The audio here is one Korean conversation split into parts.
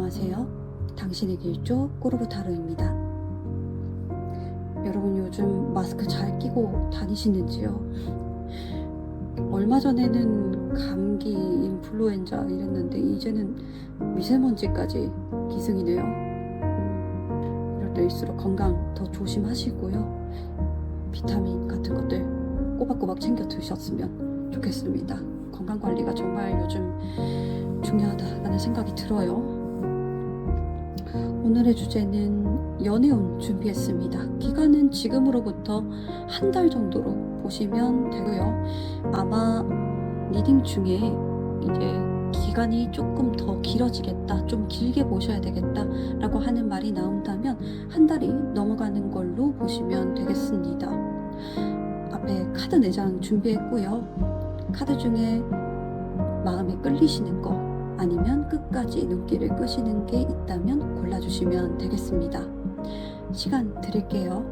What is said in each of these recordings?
안녕하세요. 당신의 길조 꼬르부타로입니다. 여러분 요즘 마스크 잘 끼고 다니시는지요? 얼마 전에는 감기, 인플루엔자 이랬는데 이제는 미세먼지까지 기승이네요. 이럴 때일수록 건강 더 조심하시고요. 비타민 같은 것들 꼬박꼬박 챙겨 드셨으면 좋겠습니다. 건강관리가 정말 요즘 중요하다라는 생각이 들어요. 오늘의 주제는 연애운 준비했습니다. 기간은 지금으로부터 한 달 정도로 보시면 되고요. 아마 리딩 중에 이제 기간이 조금 더 길어지겠다, 좀 길게 보셔야 되겠다 라고 하는 말이 나온다면 한 달이 넘어가는 걸로 보시면 되겠습니다. 앞에 카드 4장 준비했고요. 카드 중에 마음에 끌리시는 거 아니면 끝까지 눈길을 끄시는 게 있다면 골라주시면 되겠습니다. 시간 드릴게요.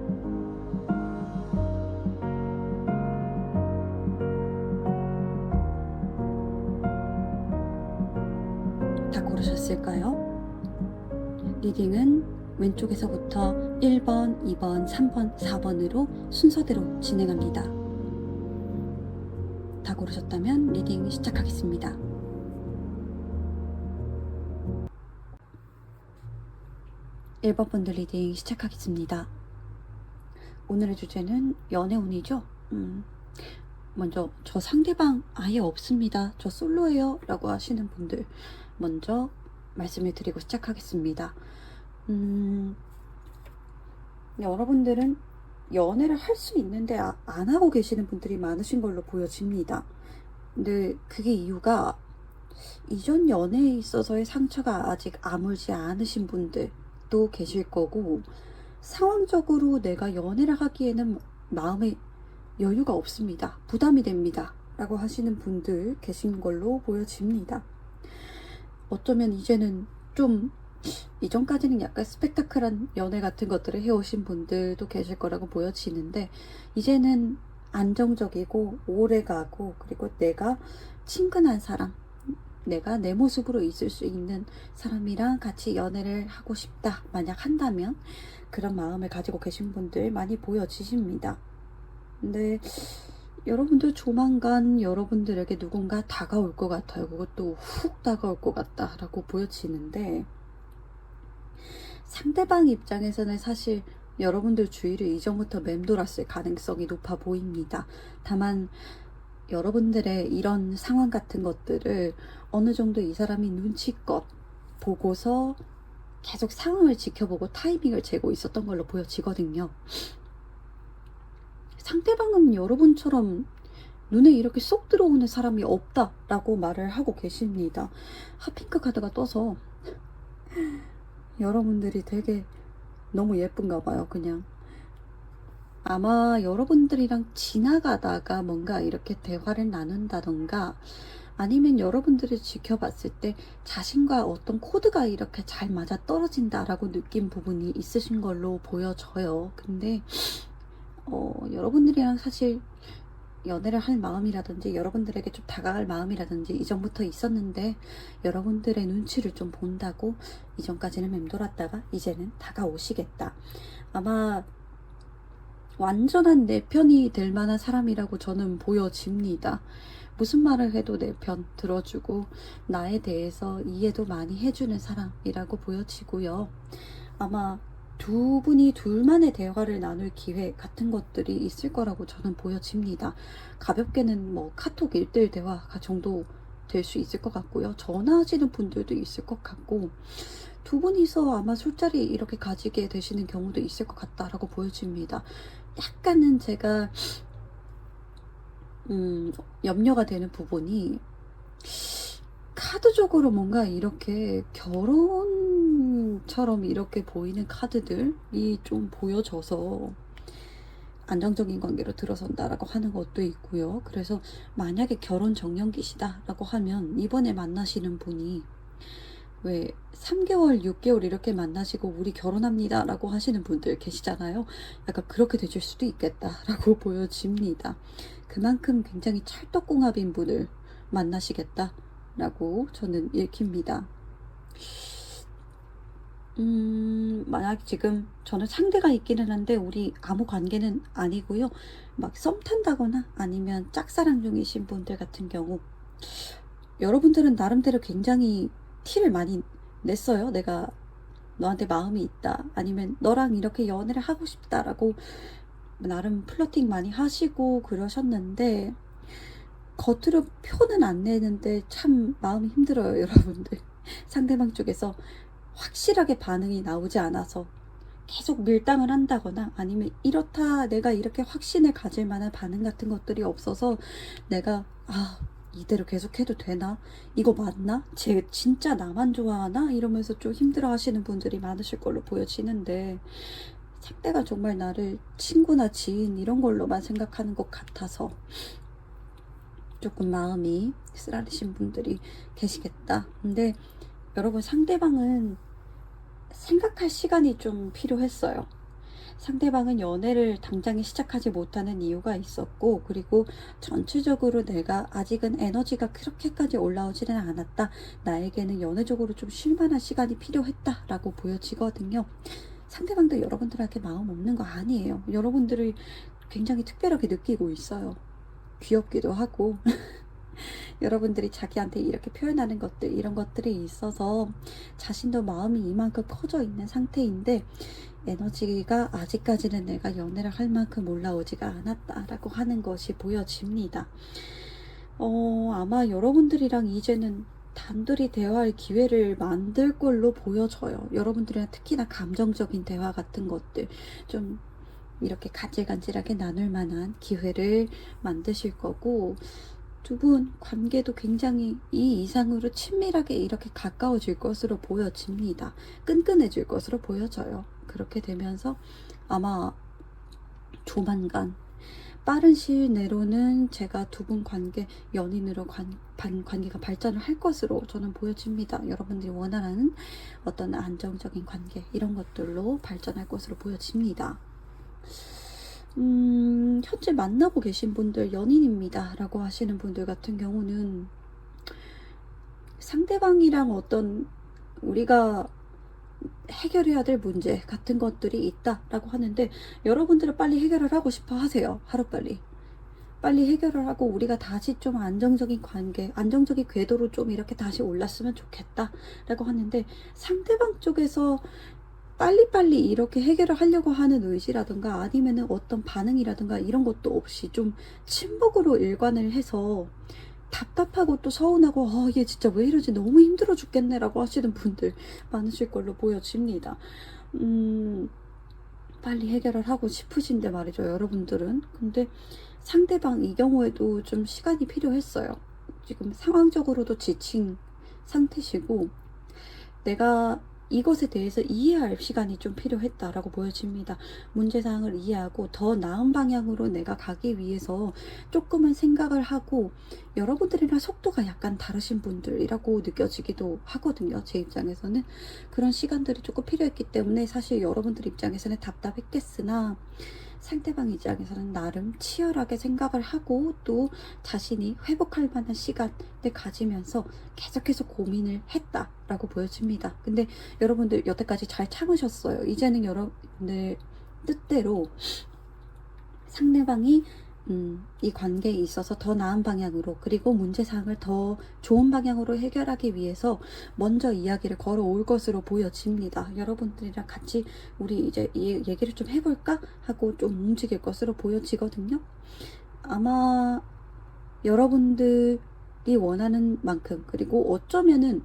다 고르셨을까요? 리딩은 왼쪽에서부터 1번, 2번, 3번, 4번으로 순서대로 진행합니다. 다 고르셨다면 리딩 시작하겠습니다. 일 번 분들 리딩 시작하겠습니다. 오늘의 주제는 연애운이죠. 먼저 저 상대방 아예 없습니다, 저 솔로예요 라고 하시는 분들 먼저 말씀을 드리고 시작하겠습니다. 여러분들은 연애를 할 수 있는데 안 하고 계시는 분들이 많으신 걸로 보여집니다. 근데 그게 이유가 이전 연애에 있어서의 상처가 아직 아물지 않으신 분들도 계실 거고, 상황적으로 내가 연애를 하기에는 마음에 여유가 없습니다, 부담이 됩니다 라고 하시는 분들 계신 걸로 보여집니다. 어쩌면 이제는 좀 이전까지는 약간 스펙타클한 연애 같은 것들을 해오신 분들도 계실 거라고 보여지는데, 이제는 안정적이고 오래가고, 그리고 내가 친근한 사람, 내가 내 모습으로 있을 수 있는 사람이랑 같이 연애를 하고 싶다 만약 한다면 그런 마음을 가지고 계신 분들 많이 보여지십니다. 근데 여러분들 조만간 여러분들에게 누군가 다가올 것 같아요. 그것도 훅 다가올 것 같다라고 보여지는데, 상대방 입장에서는 사실 여러분들 주위를 이전부터 맴돌았을 가능성이 높아 보입니다. 다만 여러분들의 이런 상황 같은 것들을 어느 정도 이 사람이 눈치껏 보고서 계속 상황을 지켜보고 타이밍을 재고 있었던 걸로 보여지거든요. 상대방은 여러분처럼 눈에 이렇게 쏙 들어오는 사람이 없다라고 말을 하고 계십니다. 핫핑크 카드가 떠서 여러분들이 되게 너무 예쁜가 봐요. 그냥 아마 여러분들이랑 지나가다가 뭔가 이렇게 대화를 나눈다던가, 아니면 여러분들을 지켜봤을 때 자신과 어떤 코드가 이렇게 잘 맞아 떨어진다라고 느낀 부분이 있으신 걸로 보여져요. 근데 여러분들이랑 사실 연애를 할 마음이라든지 여러분들에게 좀 다가갈 마음이라든지 이전부터 있었는데, 여러분들의 눈치를 좀 본다고 이전까지는 맴돌았다가 이제는 다가오시겠다. 아마 완전한 내 편이 될 만한 사람이라고 저는 보여집니다. 무슨 말을 해도 내 편 들어주고 나에 대해서 이해도 많이 해주는 사람이라고 보여지고요. 아마 두 분이 둘만의 대화를 나눌 기회 같은 것들이 있을 거라고 저는 보여집니다. 가볍게는 뭐 카톡 1:1 대화가 정도 될 수 있을 것 같고요. 전화하시는 분들도 있을 것 같고, 두 분이서 아마 술자리 이렇게 가지게 되시는 경우도 있을 것 같다라고 보여집니다. 약간은 제가 염려가 되는 부분이, 카드적으로 뭔가 이렇게 결혼처럼 이렇게 보이는 카드들이 좀 보여져서 안정적인 관계로 들어선다라고 하는 것도 있고요. 그래서 만약에 결혼 정년기시다라고 하면 이번에 만나시는 분이 왜 3개월, 6개월 이렇게 만나시고 우리 결혼합니다 라고 하시는 분들 계시잖아요. 약간 그렇게 되실 수도 있겠다라고 보여집니다. 그만큼 굉장히 찰떡궁합인 분을 만나시겠다라고 저는 읽힙니다. 만약 지금 저는 상대가 있기는 한데 우리 아무 관계는 아니고요. 막 썸 탄다거나 아니면 짝사랑 중이신 분들 같은 경우 여러분들은 나름대로 굉장히 티를 많이 냈어요. 내가 너한테 마음이 있다. 아니면 너랑 이렇게 연애를 하고 싶다라고 나름 플러팅 많이 하시고 그러셨는데 겉으로 표는 안 내는데 참 마음이 힘들어요, 여러분들. 상대방 쪽에서 확실하게 반응이 나오지 않아서 계속 밀당을 한다거나 아니면 이렇다 내가 이렇게 확신을 가질 만한 반응 같은 것들이 없어서 내가 이대로 계속해도 되나? 이거 맞나? 쟤 진짜 나만 좋아하나? 이러면서 좀 힘들어 하시는 분들이 많으실 걸로 보여지는데 상대가 정말 나를 친구나 지인 이런 걸로만 생각하는 것 같아서 조금 마음이 쓰라리신 분들이 계시겠다. 근데 여러분, 상대방은 생각할 시간이 좀 필요했어요. 상대방은 연애를 당장에 시작하지 못하는 이유가 있었고, 그리고 전체적으로 내가 아직은 에너지가 그렇게까지 올라오지는 않았다. 나에게는 연애적으로 좀 쉴만한 시간이 필요했다라고 보여지거든요. 상대방도 여러분들한테 마음 없는 거 아니에요. 여러분들을 굉장히 특별하게 느끼고 있어요. 귀엽기도 하고 여러분들이 자기한테 이렇게 표현하는 것들, 이런 것들이 있어서 자신도 마음이 이만큼 커져 있는 상태인데 에너지가 아직까지는 내가 연애를 할 만큼 올라오지가 않았다라고 하는 것이 보여집니다. 아마 여러분들이랑 이제는 단둘이 대화할 기회를 만들 걸로 보여져요. 여러분들이랑 특히나 감정적인 대화 같은 것들 좀 이렇게 간질간질하게 나눌 만한 기회를 만드실 거고, 두 분 관계도 굉장히 이 이상으로 친밀하게 이렇게 가까워질 것으로 보여집니다. 끈끈해질 것으로 보여져요. 그렇게 되면서 아마 조만간 빠른 시일 내로는 제가 두 분 관계 연인으로 관계가 발전을 할 것으로 저는 보여집니다. 여러분들이 원하는 어떤 안정적인 관계 이런 것들로 발전할 것으로 보여집니다. 현재 만나고 계신 분들 연인입니다 라고 하시는 분들 같은 경우는 상대방이랑 어떤 우리가 해결해야 될 문제 같은 것들이 있다라고 하는데, 여러분들은 빨리 해결을 하고 싶어 하세요. 하루빨리 빨리 해결을 하고 우리가 다시 좀 안정적인 관계, 안정적인 궤도로 좀 이렇게 다시 올랐으면 좋겠다 라고 하는데, 상대방 쪽에서 빨리빨리 이렇게 해결을 하려고 하는 의지라든가 아니면은 어떤 반응이라든가 이런 것도 없이 좀 침묵으로 일관을 해서 답답하고 또 서운하고 얘 진짜 왜 이러지 너무 힘들어 죽겠네 라고 하시는 분들 많으실 걸로 보여집니다. 빨리 해결을 하고 싶으신데 말이죠, 여러분들은. 근데 상대방 이 경우에도 좀 시간이 필요했어요. 지금 상황적으로도 지친 상태시고 내가 이것에 대해서 이해할 시간이 좀 필요했다라고 보여집니다. 문제사항을 이해하고 더 나은 방향으로 내가 가기 위해서 조금은 생각을 하고, 여러분들이랑 속도가 약간 다르신 분들이라고 느껴지기도 하거든요. 제 입장에서는 그런 시간들이 조금 필요했기 때문에 사실 여러분들 입장에서는 답답했겠으나 상대방 입장에서는 나름 치열하게 생각을 하고 또 자신이 회복할 만한 시간을 가지면서 계속해서 고민을 했다라고 보여집니다. 근데 여러분들 여태까지 잘 참으셨어요. 이제는 여러분들 뜻대로 상대방이 이 관계에 있어서 더 나은 방향으로, 그리고 문제사항을 더 좋은 방향으로 해결하기 위해서 먼저 이야기를 걸어올 것으로 보여집니다. 여러분들이랑 같이 우리 이제 이 얘기를 좀 해볼까 하고 좀 움직일 것으로 보여지거든요. 아마 여러분들이 원하는 만큼, 그리고 어쩌면은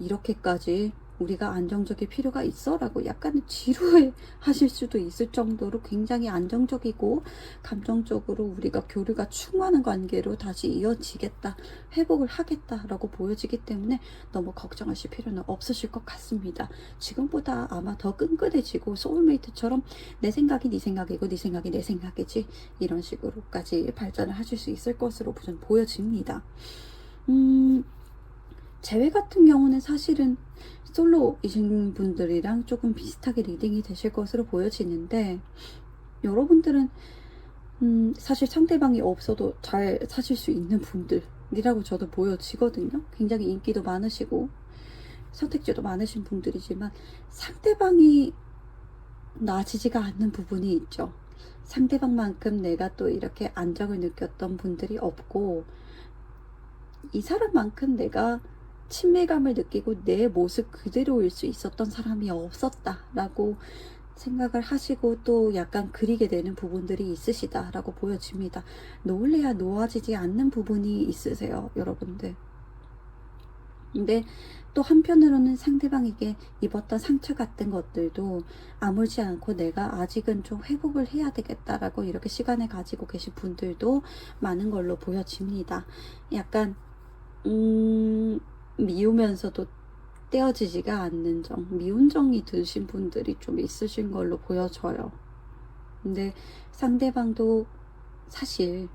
이렇게까지 우리가 안정적일 필요가 있어? 라고 약간 지루해 하실 수도 있을 정도로 굉장히 안정적이고 감정적으로 우리가 교류가 충만한 관계로 다시 이어지겠다, 회복을 하겠다 라고 보여지기 때문에 너무 걱정하실 필요는 없으실 것 같습니다. 지금보다 아마 더 끈끈해지고 소울메이트처럼 내 생각이 네 생각이고 네 생각이 내 생각이지, 이런 식으로까지 발전을 하실 수 있을 것으로 보여집니다. 재회 같은 경우는 사실은 솔로이신 분들이랑 조금 비슷하게 리딩이 되실 것으로 보여지는데, 여러분들은 사실 상대방이 없어도 잘 사실 수 있는 분들이라고 저도 보여지거든요. 굉장히 인기도 많으시고 선택지도 많으신 분들이지만 상대방이 나아지지가 않는 부분이 있죠. 상대방만큼 내가 또 이렇게 안정을 느꼈던 분들이 없고, 이 사람만큼 내가 친밀감을 느끼고 내 모습 그대로일 수 있었던 사람이 없었다라고 생각을 하시고 또 약간 그리게 되는 부분들이 있으시다라고 보여집니다. 놓을래야 놓아지지 않는 부분이 있으세요, 여러분들. 근데 또 한편으로는 상대방에게 입었던 상처 같은 것들도 아물지 않고 내가 아직은 좀 회복을 해야 되겠다라고 이렇게 시간을 가지고 계신 분들도 많은 걸로 보여집니다. 약간 미우면서도 떼어지지가 않는 정, 미운 정이 드신 분들이 좀 있으신 걸로 보여져요. 근데 상대방도 사실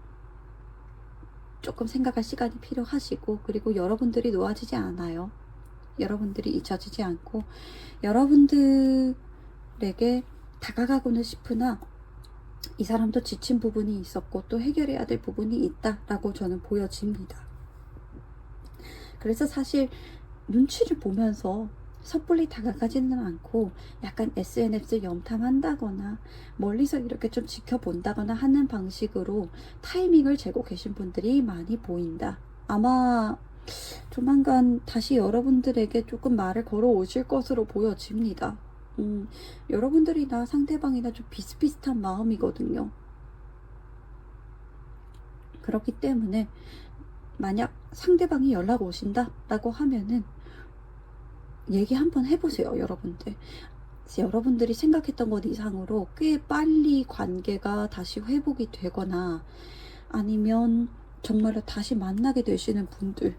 조금 생각할 시간이 필요하시고, 그리고 여러분들이 놓아지지 않아요. 여러분들이 잊혀지지 않고 여러분들에게 다가가고는 싶으나 이 사람도 지친 부분이 있었고 또 해결해야 될 부분이 있다라고 저는 보여집니다. 그래서 사실 눈치를 보면서 섣불리 다가가지는 않고 약간 SNS 염탐한다거나 멀리서 이렇게 좀 지켜본다거나 하는 방식으로 타이밍을 재고 계신 분들이 많이 보인다. 아마 조만간 다시 여러분들에게 조금 말을 걸어 오실 것으로 보여집니다. 여러분들이나 상대방이나 좀 비슷비슷한 마음이거든요. 그렇기 때문에 만약 상대방이 연락 오신다 라고 하면은 얘기 한번 해보세요, 여러분들. 여러분들이 생각했던 것 이상으로 꽤 빨리 관계가 다시 회복이 되거나 아니면 정말로 다시 만나게 되시는 분들,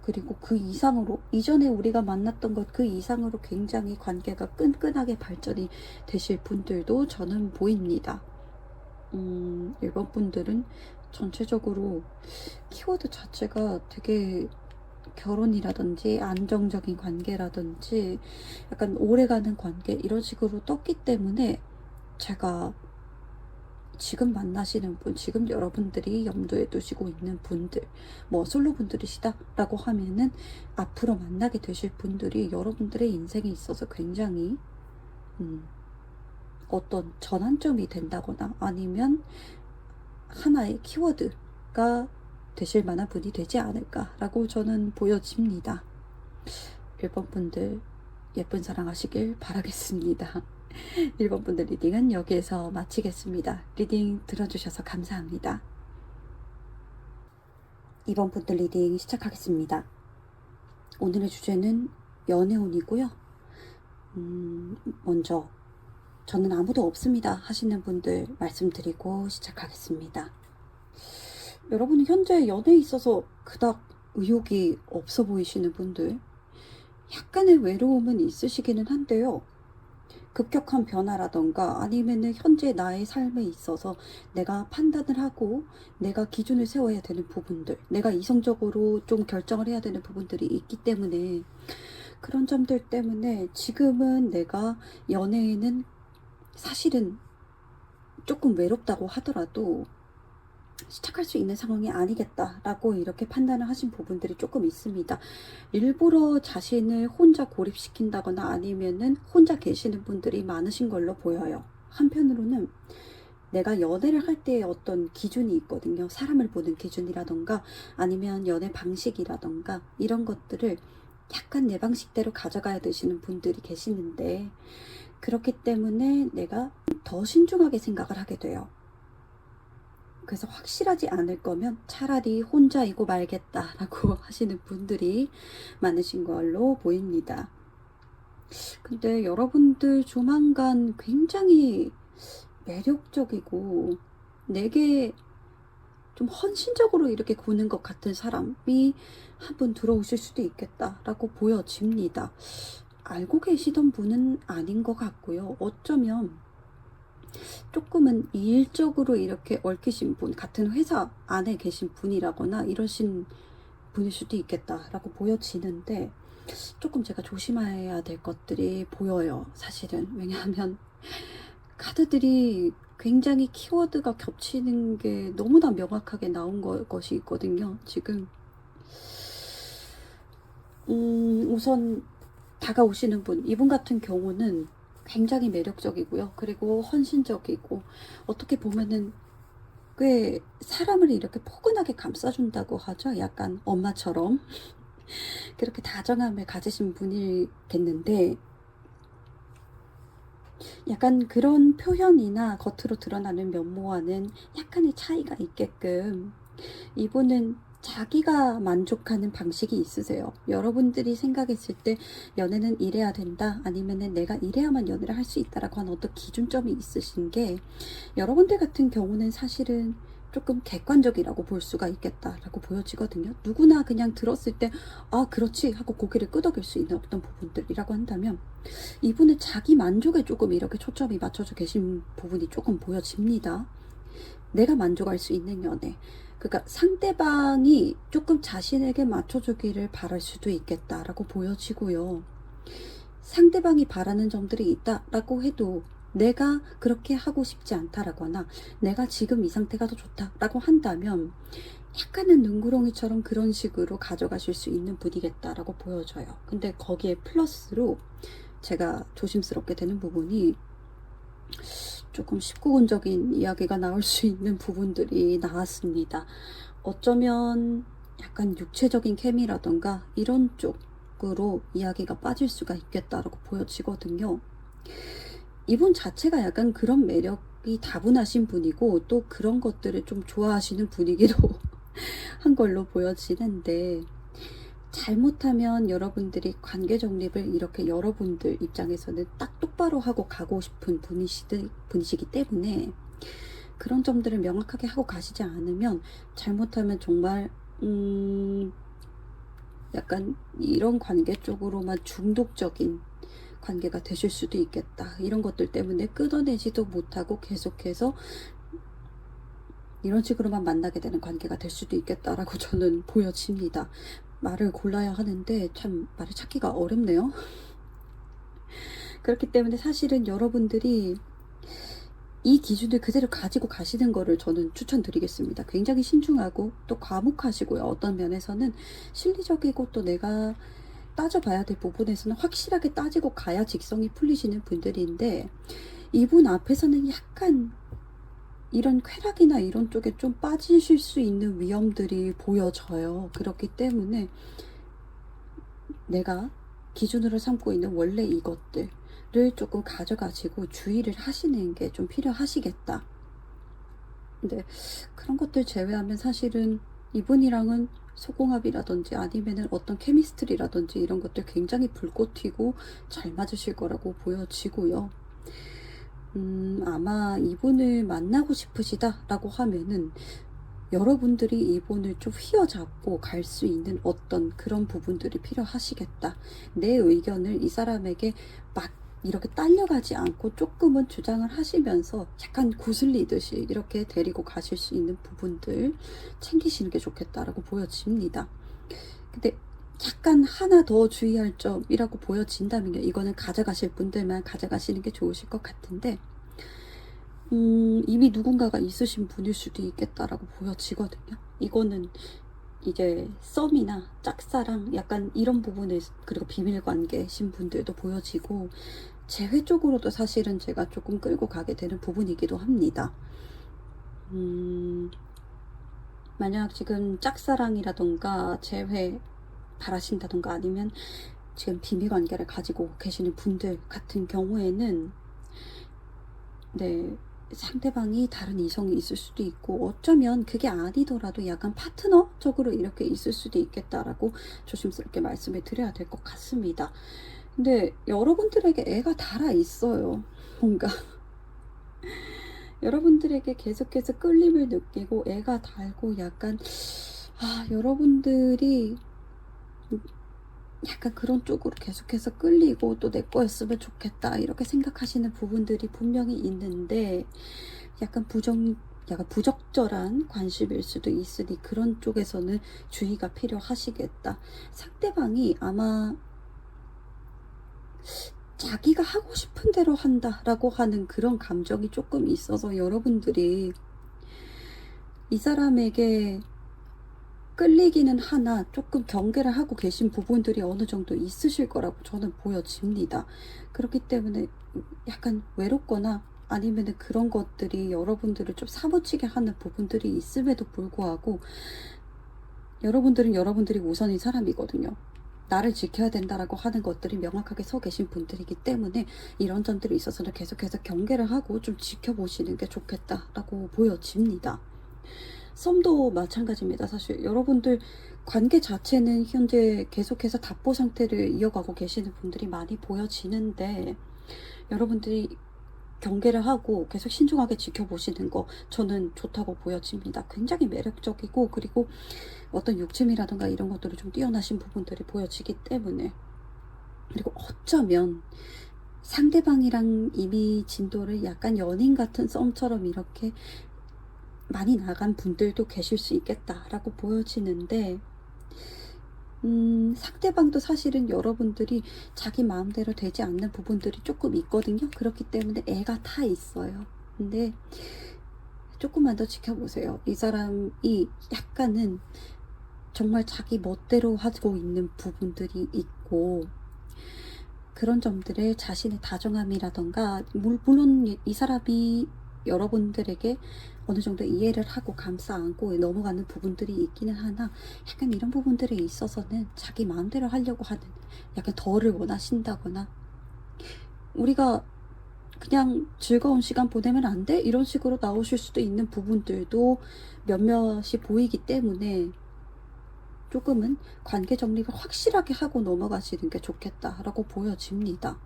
그리고 그 이상으로 이전에 우리가 만났던 것 그 이상으로 굉장히 관계가 끈끈하게 발전이 되실 분들도 저는 보입니다. 일본 분들은 전체적으로 키워드 자체가 되게 결혼이라든지 안정적인 관계라든지 약간 오래가는 관계 이런 식으로 떴기 때문에 제가 지금 만나시는 분, 지금 여러분들이 염두에 두시고 있는 분들, 뭐 솔로 분들이시다 라고 하면은 앞으로 만나게 되실 분들이 여러분들의 인생에 있어서 굉장히 어떤 전환점이 된다거나 아니면 하나의 키워드가 되실 만한 분이 되지 않을까라고 저는 보여집니다. 일본 분들 예쁜 사랑 하시길 바라겠습니다. 일본 분들 리딩은 여기에서 마치겠습니다. 리딩 들어주셔서 감사합니다. 이번 분들 리딩 시작하겠습니다. 오늘의 주제는 연애운이고요. 먼저 저는 아무도 없습니다 하시는 분들 말씀드리고 시작하겠습니다. 여러분은 현재 연애에 있어서 그닥 의욕이 없어 보이시는 분들, 약간의 외로움은 있으시기는 한데요. 급격한 변화라던가 아니면은 현재 나의 삶에 있어서 내가 판단을 하고 내가 기준을 세워야 되는 부분들, 내가 이성적으로 좀 결정을 해야 되는 부분들이 있기 때문에 그런 점들 때문에 지금은 내가 연애에는 사실은 조금 외롭다고 하더라도 시작할 수 있는 상황이 아니겠다라고 이렇게 판단을 하신 부분들이 조금 있습니다. 일부러 자신을 혼자 고립시킨다거나 아니면은 혼자 계시는 분들이 많으신 걸로 보여요. 한편으로는 내가 연애를 할 때의 어떤 기준이 있거든요. 사람을 보는 기준이라던가 아니면 연애 방식이라던가 이런 것들을 약간 내 방식대로 가져가야 되시는 분들이 계시는데, 그렇기 때문에 내가 더 신중하게 생각을 하게 돼요. 그래서 확실하지 않을 거면 차라리 혼자이고 말겠다라고 하시는 분들이 많으신 걸로 보입니다. 근데 여러분들 조만간 굉장히 매력적이고 내게 좀 헌신적으로 이렇게 구는 것 같은 사람이 한 분 들어오실 수도 있겠다라고 보여집니다. 알고 계시던 분은 아닌 것 같고요. 어쩌면 조금은 일적으로 이렇게 얽히신 분, 같은 회사 안에 계신 분이라거나 이러신 분일 수도 있겠다라고 보여지는데, 조금 제가 조심해야 될 것들이 보여요, 사실은. 왜냐하면 카드들이 굉장히 키워드가 겹치는 게 너무나 명확하게 나온 것이 있거든요, 지금. 우선 다가오시는 분, 이분 같은 경우는 굉장히 매력적이고요. 그리고 헌신적이고, 어떻게 보면은 꽤 사람을 이렇게 포근하게 감싸준다고 하죠. 약간 엄마처럼. 그렇게 다정함을 가지신 분이겠는데, 약간 그런 표현이나 겉으로 드러나는 면모와는 약간의 차이가 있게끔 이분은 자기가 만족하는 방식이 있으세요. 여러분들이 생각했을 때 연애는 이래야 된다, 아니면은 내가 이래야만 연애를 할 수 있다라고 하는 어떤 기준점이 있으신 게, 여러분들 같은 경우는 사실은 조금 객관적이라고 볼 수가 있겠다라고 보여지거든요. 누구나 그냥 들었을 때 아 그렇지 하고 고개를 끄덕일 수 있는 어떤 부분들이라고 한다면, 이분은 자기 만족에 조금 이렇게 초점이 맞춰져 계신 부분이 조금 보여집니다. 내가 만족할 수 있는 연애. 그러니까 상대방이 조금 자신에게 맞춰주기를 바랄 수도 있겠다라고 보여지고요. 상대방이 바라는 점들이 있다라고 해도 내가 그렇게 하고 싶지 않다라거나 내가 지금 이 상태가 더 좋다라고 한다면 약간은 능구렁이처럼 그런 식으로 가져가실 수 있는 분이겠다라고 보여져요. 근데 거기에 플러스로 제가 조심스럽게 되는 부분이, 조금 19금적인 이야기가 나올 수 있는 부분들이 나왔습니다. 어쩌면 약간 육체적인 케미라던가 이런 쪽으로 이야기가 빠질 수가 있겠다라고 보여지거든요. 이분 자체가 약간 그런 매력이 다분하신 분이고, 또 그런 것들을 좀 좋아하시는 분이기도 한 걸로 보여지는데, 잘못하면 여러분들이 관계 정립을 이렇게 여러분들 입장에서는 딱 똑바로 하고 가고 싶은 분이시기 때문에, 그런 점들을 명확하게 하고 가시지 않으면 잘못하면 정말 약간 이런 관계 쪽으로만 중독적인 관계가 되실 수도 있겠다. 이런 것들 때문에 끊어내지도 못하고 계속해서 이런 식으로만 만나게 되는 관계가 될 수도 있겠다라고 저는 보여집니다. 말을 골라야 하는데 참 말을 찾기가 어렵네요. 그렇기 때문에 사실은 여러분들이 이 기준을 그대로 가지고 가시는 거를 저는 추천드리겠습니다. 굉장히 신중하고 또 과묵하시고요. 어떤 면에서는 실리적이고 또 내가 따져봐야 될 부분에서는 확실하게 따지고 가야 직성이 풀리시는 분들인데, 이분 앞에서는 약간 이런 쾌락이나 이런 쪽에 좀 빠지실 수 있는 위험들이 보여져요. 그렇기 때문에 내가 기준으로 삼고 있는 원래 이것들을 조금 가져가시고 주의를 하시는 게 좀 필요하시겠다. 근데 그런 것들 제외하면 사실은 이분이랑은 소궁합이라든지 아니면은 어떤 케미스트리라든지 이런 것들 굉장히 불꽃 튀고 잘 맞으실 거라고 보여지고요. 아마 이분을 만나고 싶으시다라고 하면은 여러분들이 이분을 좀 휘어잡고 갈 수 있는 어떤 그런 부분들이 필요하시겠다. 내 의견을 이 사람에게 막 이렇게 딸려가지 않고 조금은 주장을 하시면서 약간 구슬리듯이 이렇게 데리고 가실 수 있는 부분들 챙기시는 게 좋겠다라고 보여집니다. 근데 약간 하나 더 주의할 점이라고 보여진다면요, 이거는 가져가실 분들만 가져가시는 게 좋으실 것 같은데, 이미 누군가가 있으신 분일 수도 있겠다라고 보여지거든요. 이거는 이제 썸이나 짝사랑 약간 이런 부분에, 그리고 비밀관계신 분들도 보여지고, 재회 쪽으로도 사실은 제가 조금 끌고 가게 되는 부분이기도 합니다. 만약 지금 짝사랑이라던가 재회 바라신다던가 아니면 지금 비밀관계를 가지고 계시는 분들 같은 경우에는 네, 상대방이 다른 이성이 있을 수도 있고, 어쩌면 그게 아니더라도 약간 파트너적으로 이렇게 있을 수도 있겠다라고 조심스럽게 말씀을 드려야 될 것 같습니다. 근데 여러분들에게 애가 달아 있어요. 뭔가 여러분들에게 계속해서 끌림을 느끼고 애가 달고, 약간 여러분들이 약간 그런 쪽으로 계속해서 끌리고 또 내 거였으면 좋겠다 이렇게 생각하시는 부분들이 분명히 있는데, 약간 부적절한 관심일 수도 있으니 그런 쪽에서는 주의가 필요하시겠다. 상대방이 아마 자기가 하고 싶은 대로 한다라고 하는 그런 감정이 조금 있어서 여러분들이 이 사람에게 끌리기는 하나 조금 경계를 하고 계신 부분들이 어느 정도 있으실 거라고 저는 보여집니다. 그렇기 때문에 약간 외롭거나 아니면은 그런 것들이 여러분들을 좀 사무치게 하는 부분들이 있음에도 불구하고 여러분들은 여러분들이 우선인 사람이거든요. 나를 지켜야 된다라고 하는 것들이 명확하게 서 계신 분들이기 때문에 이런 점들이 있어서는 계속해서 경계를 하고 좀 지켜보시는 게 좋겠다라고 보여집니다. 썸도 마찬가지입니다. 사실 여러분들 관계 자체는 현재 계속해서 답보 상태를 이어가고 계시는 분들이 많이 보여지는데 여러분들이 경계를 하고 계속 신중하게 지켜보시는 거 저는 좋다고 보여집니다. 굉장히 매력적이고 그리고 어떤 욕심이라든가 이런 것들을 좀 뛰어나신 부분들이 보여지기 때문에 그리고 어쩌면 상대방이랑 이미 진도를 약간 연인 같은 썸처럼 이렇게 많이 나간 분들도 계실 수 있겠다라고 보여지는데 상대방도 사실은 여러분들이 자기 마음대로 되지 않는 부분들이 조금 있거든요. 그렇기 때문에 애가 타 있어요. 근데 조금만 더 지켜보세요. 이 사람이 약간은 정말 자기 멋대로 하고 있는 부분들이 있고 그런 점들을 자신의 다정함이라던가 물론 이 사람이 여러분들에게 어느 정도 이해를 하고 감싸 안고 넘어가는 부분들이 있기는 하나 약간 이런 부분들에 있어서는 자기 마음대로 하려고 하는 약간 덜을 원하신다거나 우리가 그냥 즐거운 시간 보내면 안 돼? 이런 식으로 나오실 수도 있는 부분들도 몇몇이 보이기 때문에 조금은 관계 정립을 확실하게 하고 넘어가시는 게 좋겠다라고 보여집니다.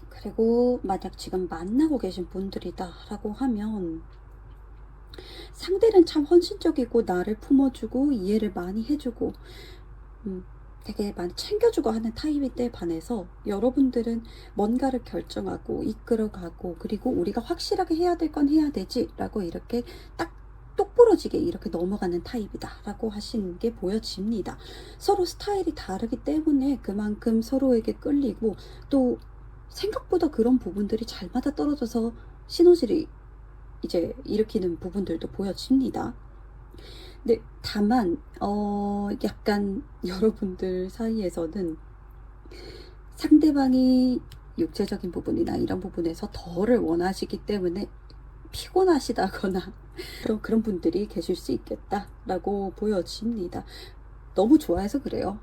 그리고 만약 지금 만나고 계신 분들이다 라고 하면 상대는 참 헌신적이고 나를 품어주고 이해를 많이 해주고 되게 많이 챙겨주고 하는 타입인데 반해서 여러분들은 뭔가를 결정하고 이끌어가고 그리고 우리가 확실하게 해야 될 건 해야 되지 라고 이렇게 딱 똑부러지게 이렇게 넘어가는 타입이다 라고 하시는 게 보여집니다. 서로 스타일이 다르기 때문에 그만큼 서로에게 끌리고 또 생각보다 그런 부분들이 잘 맞아떨어져서 시너지를 이제 일으키는 부분들도 보여집니다. 근데 다만 약간 여러분들 사이에서는 상대방이 육체적인 부분이나 이런 부분에서 덜을 원하시기 때문에 피곤하시다거나 그런 분들이 계실 수 있겠다라고 보여집니다. 너무 좋아해서 그래요.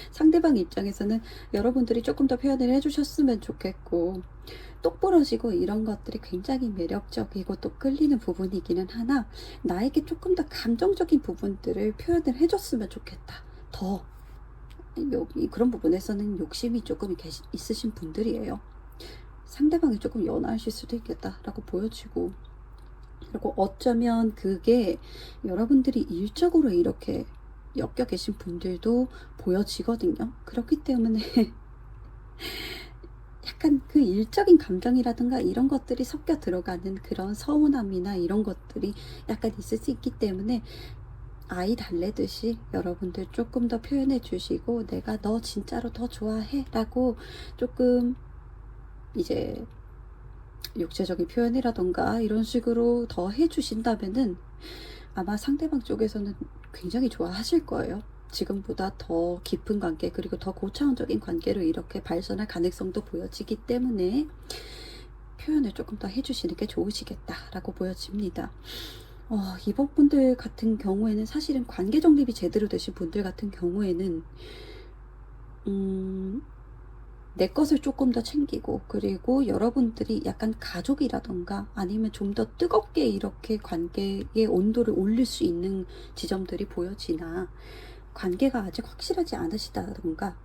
상대방 입장에서는 여러분들이 조금 더 표현을 해주셨으면 좋겠고 똑부러지고 이런 것들이 굉장히 매력적이고 또 끌리는 부분이기는 하나 나에게 조금 더 감정적인 부분들을 표현을 해줬으면 좋겠다. 더 그런 부분에서는 욕심이 조금 있으신 분들이에요. 상대방이 조금 연하실 수도 있겠다라고 보여지고 그리고 어쩌면 그게 여러분들이 일적으로 이렇게 엮여 계신 분들도 보여지거든요. 그렇기 때문에 약간 그 일적인 감정이라든가 이런 것들이 섞여 들어가는 그런 서운함이나 이런 것들이 약간 있을 수 있기 때문에 아이 달래듯이 여러분들 조금 더 표현해 주시고 내가 너 진짜로 더 좋아해 라고 조금 이제 육체적인 표현이라던가 이런 식으로 더 해주신다면은 아마 상대방 쪽에서는 굉장히 좋아하실 거예요. 지금보다 더 깊은 관계 그리고 더 고차원적인 관계로 이렇게 발전할 가능성도 보여지기 때문에 표현을 조금 더 해주시는 게 좋으시겠다라고 보여집니다. 이번 분들 같은 경우에는 사실은 관계 정립이 제대로 되신 분들 같은 경우에는 내 것을 조금 더 챙기고 그리고 여러분들이 약간 가족이라던가 아니면 좀 더 뜨겁게 이렇게 관계의 온도를 올릴 수 있는 지점들이 보여지나 관계가 아직 확실하지 않으시다던가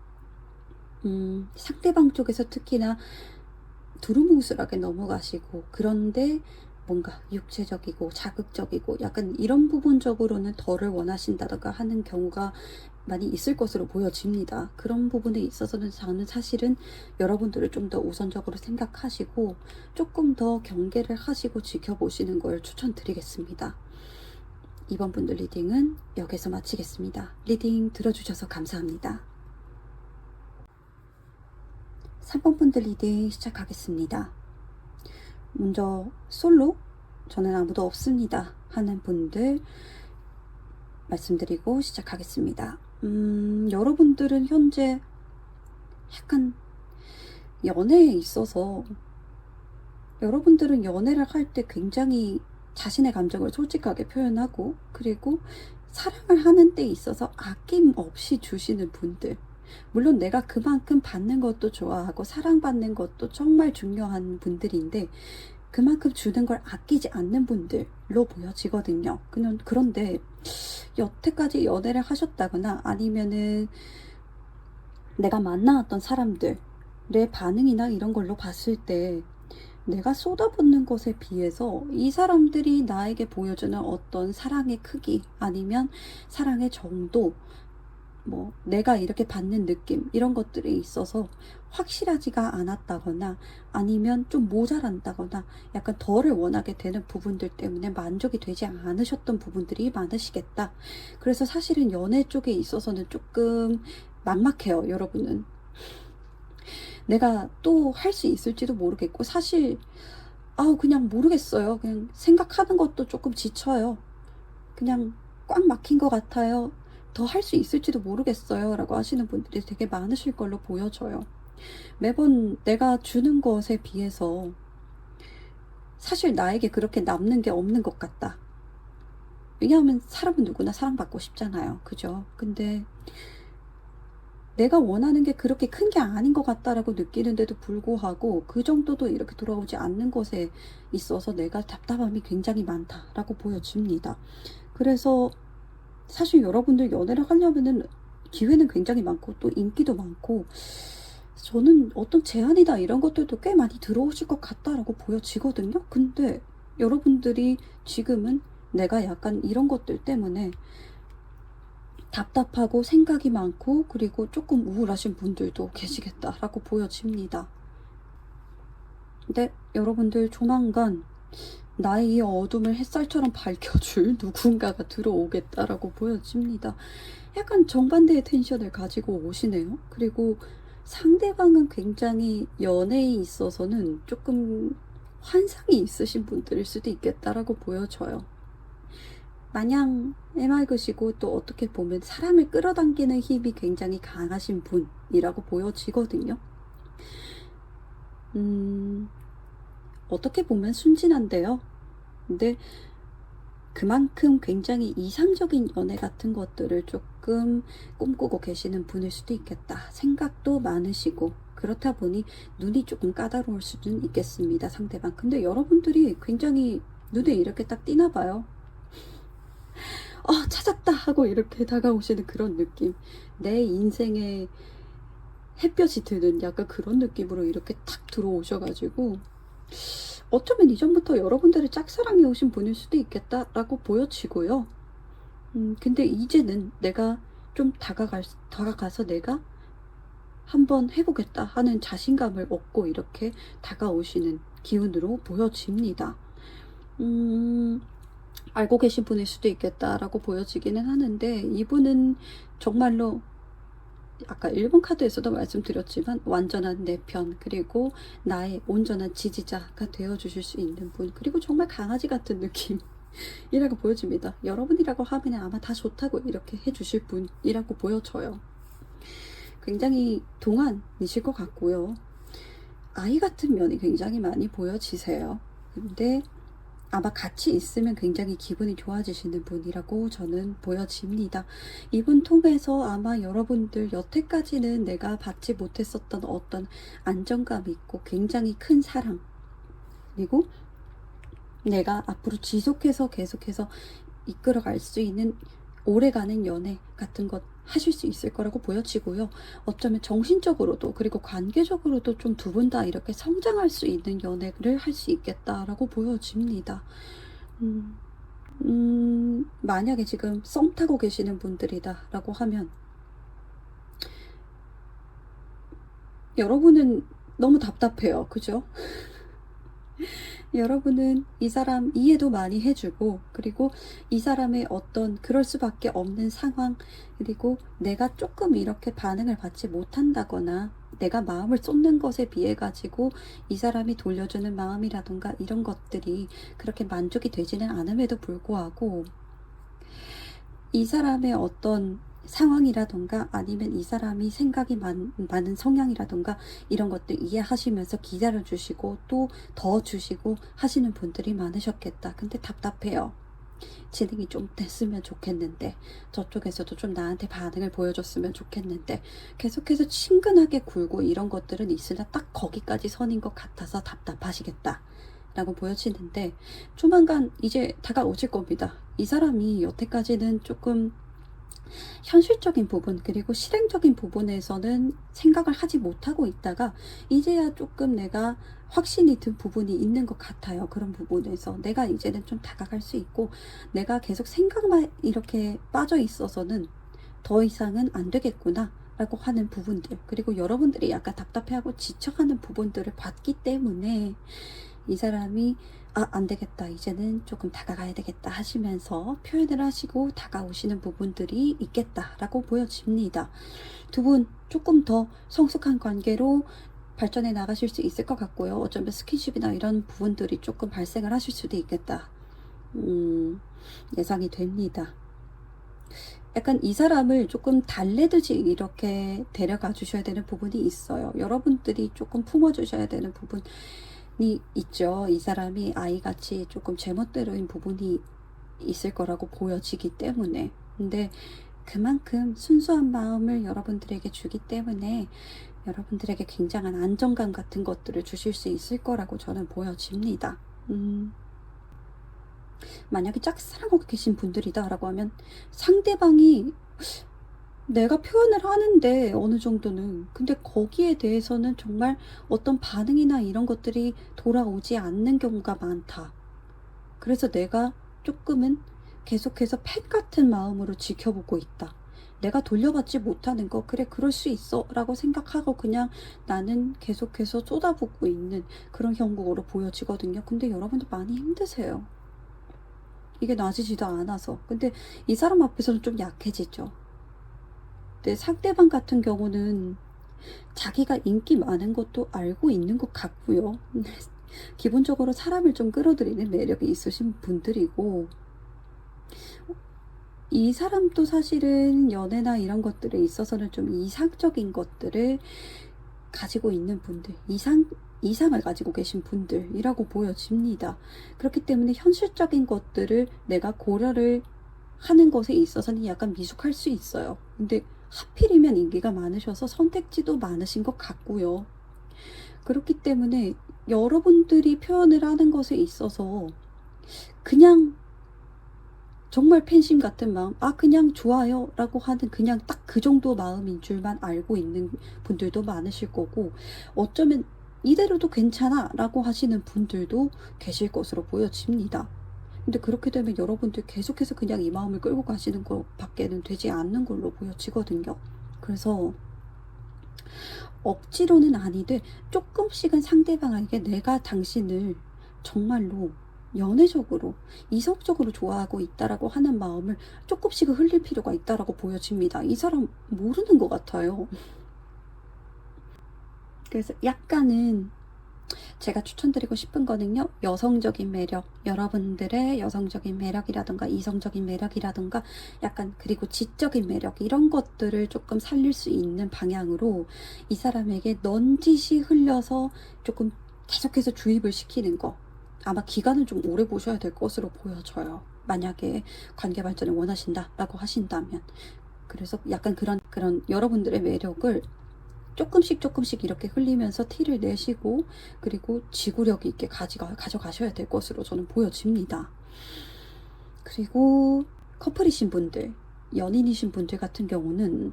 상대방 쪽에서 특히나 두루뭉술하게 넘어가시고 그런데 뭔가 육체적이고 자극적이고 약간 이런 부분적으로는 덜을 원하신다던가 하는 경우가 많이 있을 것으로 보여집니다. 그런 부분에 있어서는 저는 사실은 여러분들을 좀 더 우선적으로 생각하시고 조금 더 경계를 하시고 지켜보시는 걸 추천드리겠습니다. 이번 분들 리딩은 여기서 마치겠습니다. 리딩 들어주셔서 감사합니다. 3번 분들 리딩 시작하겠습니다. 먼저 솔로? 저는 아무도 없습니다. 하는 분들 말씀드리고 시작하겠습니다. 여러분들은 현재 약간 연애에 있어서 여러분들은 연애를 할 때 굉장히 자신의 감정을 솔직하게 표현하고, 그리고 사랑을 하는 데 있어서 아낌없이 주시는 분들, 물론 내가 그만큼 받는 것도 좋아하고 사랑받는 것도 정말 중요한 분들인데 그만큼 주는 걸 아끼지 않는 분들로 보여지거든요. 그런데 여태까지 연애를 하셨다거나 아니면은 내가 만나왔던 사람들의 반응이나 이런 걸로 봤을 때 내가 쏟아붓는 것에 비해서 이 사람들이 나에게 보여주는 어떤 사랑의 크기 아니면 사랑의 정도, 뭐 내가 이렇게 받는 느낌, 이런 것들이 있어서 확실하지가 않았다거나 아니면 좀 모자란다거나 약간 덜을 원하게 되는 부분들 때문에 만족이 되지 않으셨던 부분들이 많으시겠다. 그래서 사실은 연애 쪽에 있어서는 조금 막막해요. 여러분은 내가 또 할 수 있을지도 모르겠고, 사실 그냥 모르겠어요. 그냥 생각하는 것도 조금 지쳐요. 그냥 꽉 막힌 것 같아요. 더 할 수 있을지도 모르겠어요 라고 하시는 분들이 되게 많으실 걸로 보여져요. 매번 내가 주는 것에 비해서 사실 나에게 그렇게 남는 게 없는 것 같다. 왜냐하면 사람은 누구나 사랑받고 싶잖아요. 그죠? 근데 내가 원하는 게 그렇게 큰 게 아닌 것 같다라고 느끼는데도 불구하고 그 정도도 이렇게 돌아오지 않는 것에 있어서 내가 답답함이 굉장히 많다라고 보여집니다. 그래서 사실 여러분들 연애를 하려면은 기회는 굉장히 많고 또 인기도 많고, 저는 어떤 제안이나 이런 것들도 꽤 많이 들어오실 것 같다라고 보여지거든요. 근데 여러분들이 지금은 내가 약간 이런 것들 때문에 답답하고 생각이 많고 그리고 조금 우울하신 분들도 계시겠다라고 보여집니다. 근데 여러분들 조만간 나의 이 어둠을 햇살처럼 밝혀줄 누군가가 들어오겠다라고 보여집니다. 약간 정반대의 텐션을 가지고 오시네요. 그리고 상대방은 굉장히 연애에 있어서는 조금 환상이 있으신 분들일 수도 있겠다라고 보여져요. 마냥 해맑으시고 또 어떻게 보면 사람을 끌어당기는 힘이 굉장히 강하신 분이라고 보여지거든요. 어떻게 보면 순진한데요. 근데 그만큼 굉장히 이상적인 연애 같은 것들을 조금 꿈꾸고 계시는 분일 수도 있겠다. 생각도 많으시고 그렇다 보니 눈이 조금 까다로울 수는 있겠습니다. 상대방. 근데 여러분들이 굉장히 눈에 이렇게 딱 띄나 봐요. 찾았다 하고 이렇게 다가오시는 그런 느낌, 내 인생에 햇볕이 드는 약간 그런 느낌으로 이렇게 탁 들어오셔가지고 어쩌면 이전부터 여러분들을 짝사랑해 오신 분일 수도 있겠다라고 보여지고요. 근데 이제는 내가 좀 다가가서 내가 한번 해보겠다 하는 자신감을 얻고 이렇게 다가오시는 기운으로 보여집니다. 알고 계신 분일 수도 있겠다라고 보여지기는 하는데, 이분은 정말로 아까 1번 카드에서도 말씀드렸지만 완전한 내 편, 그리고 나의 온전한 지지자가 되어주실 수 있는 분, 그리고 정말 강아지 같은 느낌이라고 보여집니다. 여러분이라고 하면 아마 다 좋다고 이렇게 해주실 분이라고 보여져요. 굉장히 동안이실 것 같고요. 아이 같은 면이 굉장히 많이 보여지세요. 근데 아마 같이 있으면 굉장히 기분이 좋아지시는 분이라고 저는 보여집니다. 이분 통해서 아마 여러분들 여태까지는 내가 받지 못했었던 어떤 안정감이 있고 굉장히 큰 사랑, 그리고 내가 앞으로 지속해서 계속해서 이끌어갈 수 있는 오래가는 연애 같은 것 하실 수 있을 거라고 보여지고요. 어쩌면 정신적으로도 그리고 관계적으로도 좀 두 분 다 이렇게 성장할 수 있는 연애를 할 수 있겠다라고 보여집니다. 만약에 지금 썸 타고 계시는 분들이다 라고 하면 여러분은 너무 답답해요. 그죠? 여러분은 이 사람 이해도 많이 해주고, 그리고 이 사람의 어떤 그럴 수밖에 없는 상황, 그리고 내가 조금 이렇게 반응을 받지 못한다거나 내가 마음을 쏟는 것에 비해 가지고 이 사람이 돌려주는 마음이라던가 이런 것들이 그렇게 만족이 되지는 않음에도 불구하고 이 사람의 어떤 상황이라던가 아니면 이 사람이 생각이 많은 성향이라던가 이런 것들 이해하시면서 기다려주시고 또 더 주시고 하시는 분들이 많으셨겠다. 근데 답답해요. 진행이 좀 됐으면 좋겠는데, 저쪽에서도 좀 나한테 반응을 보여줬으면 좋겠는데, 계속해서 친근하게 굴고 이런 것들은 있으나 딱 거기까지 선인 것 같아서 답답하시겠다 라고 보여지는데, 조만간 이제 다가오실 겁니다. 이 사람이 여태까지는 조금 현실적인 부분 그리고 실행적인 부분에서는 생각을 하지 못하고 있다가 이제야 조금 내가 확신이 든 부분이 있는 것 같아요. 그런 부분에서 내가 이제는 좀 다가갈 수 있고, 내가 계속 생각만 이렇게 빠져 있어서는 더 이상은 안 되겠구나 라고 하는 부분들, 그리고 여러분들이 약간 답답해하고 지쳐가는 부분들을 봤기 때문에 이 사람이 안 되겠다, 이제는 조금 다가가야 되겠다 하시면서 표현을 하시고 다가오시는 부분들이 있겠다라고 보여집니다. 두 분 조금 더 성숙한 관계로 발전해 나가실 수 있을 것 같고요. 어쩌면 스킨십이나 이런 부분들이 조금 발생을 하실 수도 있겠다. 예상이 됩니다. 약간 이 사람을 조금 달래듯이 이렇게 데려가 주셔야 되는 부분이 있어요. 여러분들이 조금 품어주셔야 되는 부분이 있죠. 이 사람이 아이같이 조금 제멋대로인 부분이 있을 거라고 보여지기 때문에. 근데 그만큼 순수한 마음을 여러분들에게 주기 때문에 여러분들에게 굉장한 안정감 같은 것들을 주실 수 있을 거라고 저는 보여집니다. 만약에 짝사랑하고 계신 분들이다 라고 하면 상대방이 내가 표현을 하는데 어느 정도는, 근데 거기에 대해서는 정말 어떤 반응이나 이런 것들이 돌아오지 않는 경우가 많다. 그래서 내가 조금은 계속해서 펫 같은 마음으로 지켜보고 있다. 내가 돌려받지 못하는 거, 그래 그럴 수 있어 라고 생각하고 그냥 나는 계속해서 쏟아붓고 있는 그런 형국으로 보여지거든요. 근데 여러분들 많이 힘드세요. 이게 나아지지도 않아서. 근데 이 사람 앞에서는 좀 약해지죠. 근데 상대방 같은 경우는 자기가 인기 많은 것도 알고 있는 것 같고요. 기본적으로 사람을 좀 끌어들이는 매력이 있으신 분들이고, 이 사람도 사실은 연애나 이런 것들에 있어서는 좀 이상적인 것들을 가지고 있는 분들, 이상을 가지고 계신 분들이라고 보여집니다. 그렇기 때문에 현실적인 것들을 내가 고려를 하는 것에 있어서는 약간 미숙할 수 있어요. 근데 하필이면 인기가 많으셔서 선택지도 많으신 것 같고요. 그렇기 때문에 여러분들이 표현을 하는 것에 있어서 그냥 정말 팬심 같은 마음, 그냥 좋아요 라고 하는 그냥 딱 그 정도 마음인 줄만 알고 있는 분들도 많으실 거고, 어쩌면 이대로도 괜찮아 라고 하시는 분들도 계실 것으로 보여집니다. 근데 그렇게 되면 여러분들 계속해서 그냥 이 마음을 끌고 가시는 것 밖에는 되지 않는 걸로 보여지거든요. 그래서 억지로는 아니되 조금씩은 상대방에게 내가 당신을 정말로 연애적으로 이성적으로 좋아하고 있다라고 하는 마음을 조금씩은 흘릴 필요가 있다라고 보여집니다. 이 사람 모르는 것 같아요. 그래서 약간은 제가 추천드리고 싶은 거는요, 여성적인 매력, 여러분들의 여성적인 매력이라든가 이성적인 매력이라든가 약간, 그리고 지적인 매력, 이런 것들을 조금 살릴 수 있는 방향으로 이 사람에게 넌지시 흘려서 조금 계속해서 주입을 시키는 거, 아마 기간을 좀 오래 보셔야 될 것으로 보여져요. 만약에 관계 발전을 원하신다라고 하신다면. 그래서 약간 그런 여러분들의 매력을 조금씩 이렇게 흘리면서 티를 내시고, 그리고 지구력 있게 가져가셔야 될 것으로 저는 보여집니다. 그리고 커플이신 분들, 연인이신 분들 같은 경우는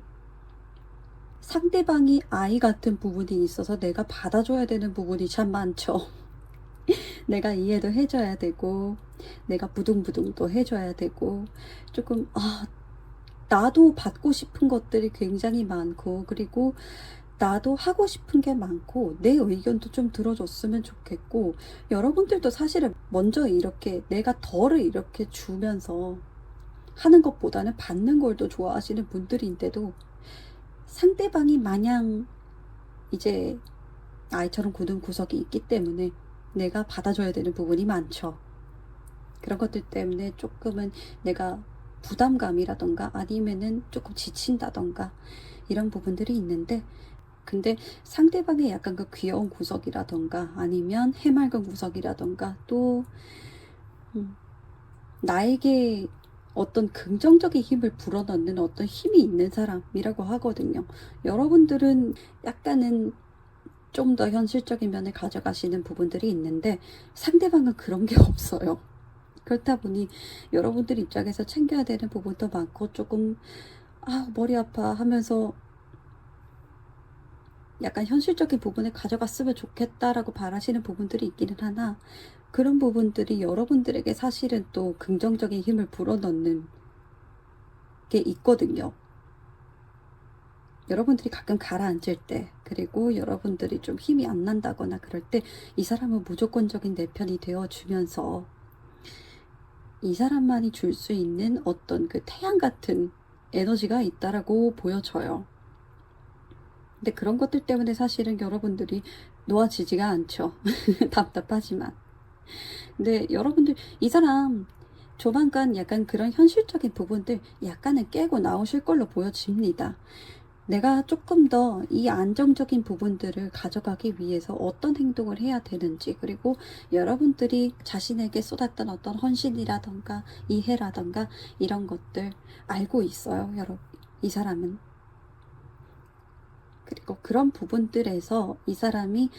상대방이 아이 같은 부분이 있어서 내가 받아줘야 되는 부분이 참 많죠. 내가 이해도 해줘야 되고, 내가 부둥부둥도 해줘야 되고, 조금 나도 받고 싶은 것들이 굉장히 많고, 그리고 나도 하고 싶은 게 많고, 내 의견도 좀 들어줬으면 좋겠고, 여러분들도 사실은 먼저 이렇게 내가 덜을 이렇게 주면서 하는 것보다는 받는 걸 더 좋아하시는 분들인데도 상대방이 마냥 이제 아이처럼 굳은 구석이 있기 때문에 내가 받아줘야 되는 부분이 많죠. 그런 것들 때문에 조금은 내가 부담감이라던가 아니면은 조금 지친다던가 이런 부분들이 있는데, 근데 상대방의 약간 그 귀여운 구석이라던가 아니면 해맑은 구석이라던가 또 나에게 어떤 긍정적인 힘을 불어넣는 어떤 힘이 있는 사람이라고 하거든요. 여러분들은 약간은 좀 더 현실적인 면을 가져가시는 부분들이 있는데 상대방은 그런 게 없어요. 그렇다 보니 여러분들 입장에서 챙겨야 되는 부분도 많고 조금 머리 아파 하면서 약간 현실적인 부분을 가져갔으면 좋겠다라고 바라시는 부분들이 있기는 하나, 그런 부분들이 여러분들에게 사실은 또 긍정적인 힘을 불어넣는 게 있거든요. 여러분들이 가끔 가라앉을 때, 그리고 여러분들이 좀 힘이 안 난다거나 그럴 때 이 사람은 무조건적인 내 편이 되어주면서 이 사람만이 줄 수 있는 어떤 그 태양 같은 에너지가 있다라고 보여져요. 근데 그런 것들 때문에 사실은 여러분들이 놓아지지가 않죠. 답답하지만. 근데 여러분들 이 사람 조만간 약간 그런 현실적인 부분들 약간은 깨고 나오실 걸로 보여집니다. 내가 조금 더 이 안정적인 부분들을 가져가기 위해서 어떤 행동을 해야 되는지, 그리고 여러분들이 자신에게 쏟았던 어떤 헌신이라던가 이해라던가 이런 것들 알고 있어요, 여러분. 이 사람은. 그리고 그런 부분들에서 이 사람이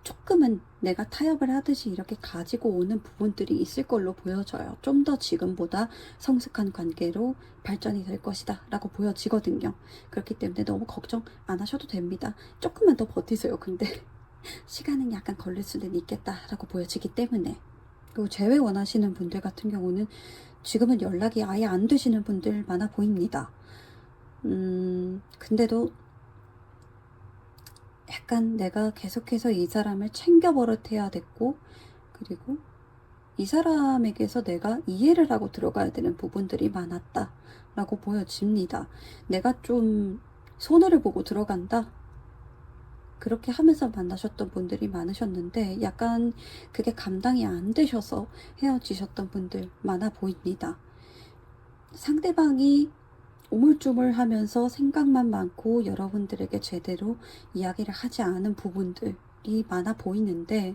조금은 내가 타협을 하듯이 이렇게 가지고 오는 부분들이 있을 걸로 보여져요. 좀 더 지금보다 성숙한 관계로 발전이 될 것이다 라고 보여지거든요. 그렇기 때문에 너무 걱정 안 하셔도 됩니다. 조금만 더 버티세요. 근데 시간은 약간 걸릴 수는 있겠다 라고 보여지기 때문에. 그리고 재회 원하시는 분들 같은 경우는 지금은 연락이 아예 안 되시는 분들 많아 보입니다. 근데도 약간 내가 계속해서 이 사람을 챙겨 버릇해야 됐고, 그리고 이 사람에게서 내가 이해를 하고 들어가야 되는 부분들이 많았다 라고 보여집니다. 내가 좀 손해를 보고 들어간다, 그렇게 하면서 만나셨던 분들이 많으셨는데 약간 그게 감당이 안 되셔서 헤어지셨던 분들 많아 보입니다. 상대방이 우물쭈물하면서 생각만 많고 여러분들에게 제대로 이야기를 하지 않은 부분들이 많아 보이는데,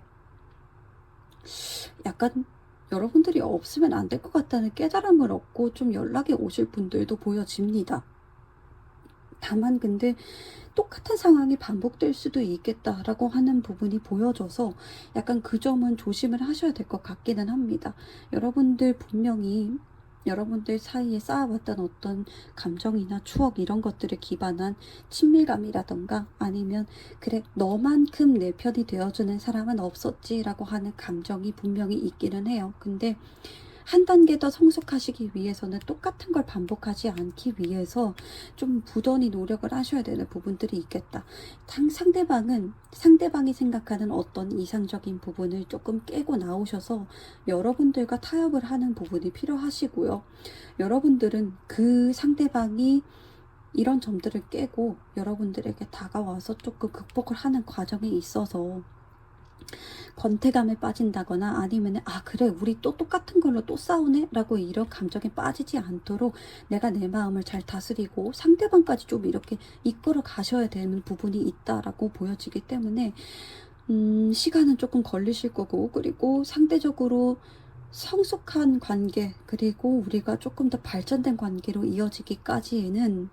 약간 여러분들이 없으면 안 될 것 같다는 깨달음을 얻고 좀 연락이 오실 분들도 보여집니다. 다만 근데 똑같은 상황이 반복될 수도 있겠다라고 하는 부분이 보여져서 약간 그 점은 조심을 하셔야 될 것 같기는 합니다. 여러분들 분명히 여러분들 사이에 쌓아왔던 어떤 감정이나 추억 이런 것들을 기반한 친밀감이라던가 아니면 그래 너만큼 내 편이 되어주는 사람은 없었지라고 하는 감정이 분명히 있기는 해요. 근데 한 단계 더 성숙하시기 위해서는 똑같은 걸 반복하지 않기 위해서 좀 부단히 노력을 하셔야 되는 부분들이 있겠다. 상대방이 생각하는 어떤 이상적인 부분을 조금 깨고 나오셔서 여러분들과 타협을 하는 부분이 필요하시고요. 여러분들은 그 상대방이 이런 점들을 깨고 여러분들에게 다가와서 조금 극복을 하는 과정에 있어서 권태감에 빠진다거나 아니면 그래 우리 또 똑같은 걸로 또 싸우네 라고 이런 감정에 빠지지 않도록 내가 내 마음을 잘 다스리고 상대방까지 좀 이렇게 이끌어 가셔야 되는 부분이 있다라고 보여지기 때문에 시간은 조금 걸리실 거고, 그리고 상대적으로 성숙한 관계, 그리고 우리가 조금 더 발전된 관계로 이어지기까지에는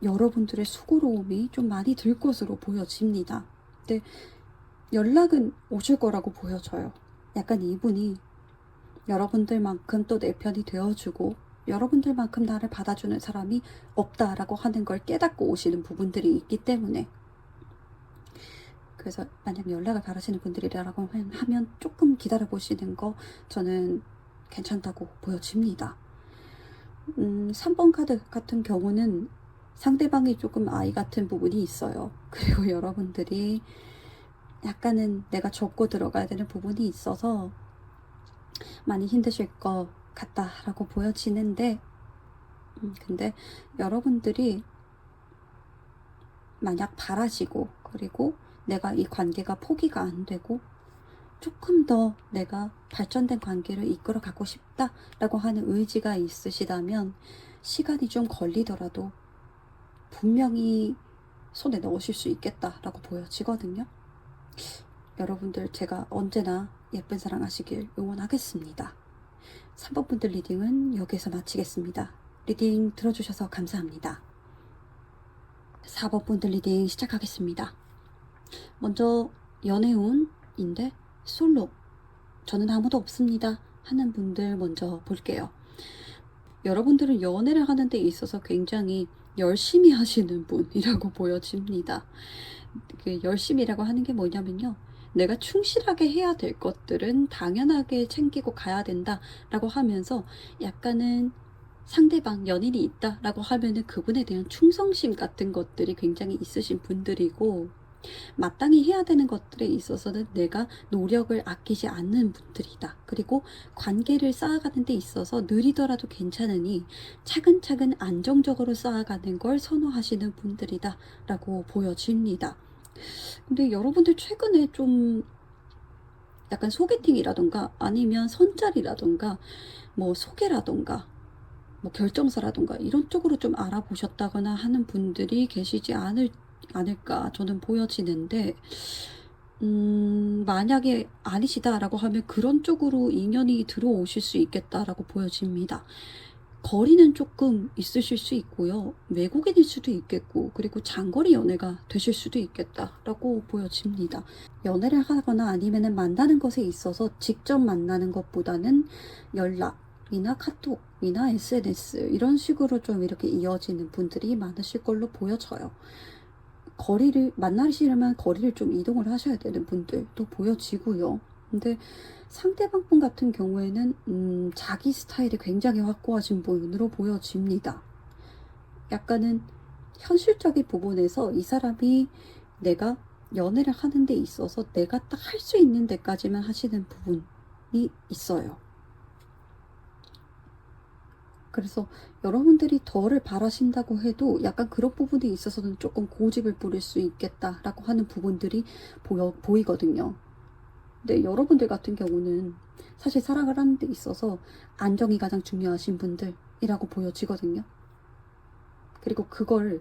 여러분들의 수고로움이 좀 많이 들 것으로 보여집니다. 근데 연락은 오실 거라고 보여져요. 약간 이분이 여러분들만큼 또 내 편이 되어주고 여러분들만큼 나를 받아주는 사람이 없다라고 하는 걸 깨닫고 오시는 부분들이 있기 때문에, 그래서 만약 연락을 바라시는 분들이라고 하면 조금 기다려 보시는 거 저는 괜찮다고 보여집니다. 3번 카드 같은 경우는 상대방이 조금 아이 같은 부분이 있어요. 그리고 여러분들이 약간은 내가 접고 들어가야 되는 부분이 있어서 많이 힘드실 것 같다라고 보여지는데, 근데 여러분들이 만약 바라시고, 그리고 내가 이 관계가 포기가 안 되고 조금 더 내가 발전된 관계를 이끌어 가고 싶다라고 하는 의지가 있으시다면 시간이 좀 걸리더라도 분명히 손에 넣으실 수 있겠다라고 보여지거든요. 여러분들, 제가 언제나 예쁜 사랑 하시길 응원하겠습니다. 3번 분들 리딩은 여기서 마치겠습니다. 리딩 들어주셔서 감사합니다. 4번 분들 리딩 시작하겠습니다. 먼저 연애운인데 솔로, 저는 아무도 없습니다 하는 분들 먼저 볼게요. 여러분들은 연애를 하는 데 있어서 굉장히 열심히 하시는 분이라고 보여집니다. 그 열심히라고 하는 게 뭐냐면요, 내가 충실하게 해야 될 것들은 당연하게 챙기고 가야 된다라고 하면서 약간은 상대방 연인이 있다라고 하면은 그분에 대한 충성심 같은 것들이 굉장히 있으신 분들이고, 마땅히 해야 되는 것들에 있어서는 내가 노력을 아끼지 않는 분들이다. 그리고 관계를 쌓아가는 데 있어서 느리더라도 괜찮으니 차근차근 안정적으로 쌓아가는 걸 선호하시는 분들이다 라고 보여집니다. 근데 여러분들 최근에 좀 약간 소개팅이라던가 아니면 선짤이라던가 뭐 소개라던가 뭐 결정사라던가 이런 쪽으로 좀 알아보셨다거나 하는 분들이 계시지 않을까 저는 보여지는데, 만약에 아니시다라고 하면 그런 쪽으로 인연이 들어오실 수 있겠다라고 보여집니다. 거리는 조금 있으실 수 있고요. 외국인일 수도 있겠고, 그리고 장거리 연애가 되실 수도 있겠다라고 보여집니다. 연애를 하거나 아니면은 만나는 것에 있어서 직접 만나는 것보다는 연락이나 카톡이나 SNS 이런 식으로 좀 이렇게 이어지는 분들이 많으실 걸로 보여져요. 거리를 만나시려면 거리를 좀 이동을 하셔야 되는 분들도 보여지고요. 근데 상대방 분 같은 경우에는 자기 스타일이 굉장히 확고하신 분으로 보여집니다. 약간은 현실적인 부분에서 이 사람이 내가 연애를 하는 데 있어서 내가 딱 할 수 있는 데까지만 하시는 부분이 있어요. 그래서 여러분들이 덜을 바라신다고 해도 약간 그런 부분에 있어서는 조금 고집을 부릴 수 있겠다라고 하는 부분들이 보이거든요. 근데 여러분들 같은 경우는 사실 사랑을 하는 데 있어서 안정이 가장 중요하신 분들이라고 보여지거든요. 그리고 그걸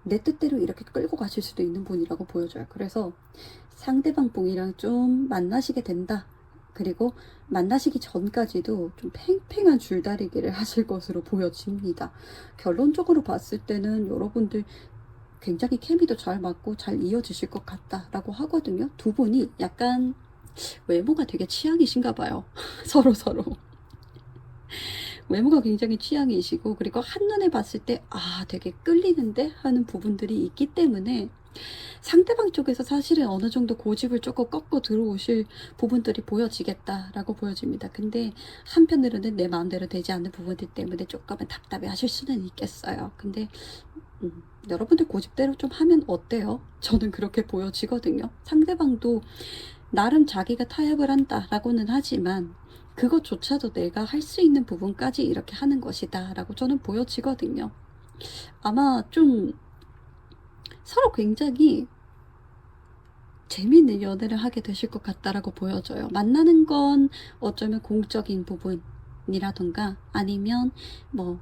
내 뜻대로 이렇게 끌고 가실 수도 있는 분이라고 보여져요. 그래서 상대방 분이랑 좀 만나시게 된다, 그리고 만나시기 전까지도 좀 팽팽한 줄다리기를 하실 것으로 보여집니다. 결론적으로 봤을 때는 여러분들 굉장히 케미도 잘 맞고 잘 이어지실 것 같다라고 하거든요. 두 분이 약간 외모가 되게 취향이신가 봐요. 서로 외모가 굉장히 취향이시고, 그리고 한눈에 봤을 때 되게 끌리는데 하는 부분들이 있기 때문에 상대방 쪽에서 사실은 어느 정도 고집을 조금 꺾고 들어오실 부분들이 보여지겠다라고 보여집니다. 근데 한편으로는 내 마음대로 되지 않는 부분들 때문에 조금은 답답해 하실 수는 있겠어요. 근데 여러분들 고집대로 좀 하면 어때요? 저는 그렇게 보여지거든요. 상대방도 나름 자기가 타협을 한다라고는 하지만 그것조차도 내가 할 수 있는 부분까지 이렇게 하는 것이다 라고 저는 보여지거든요. 아마 좀 서로 굉장히 재미있는 연애를 하게 되실 것 같다라고 보여져요. 만나는 건 어쩌면 공적인 부분이라던가 아니면 뭐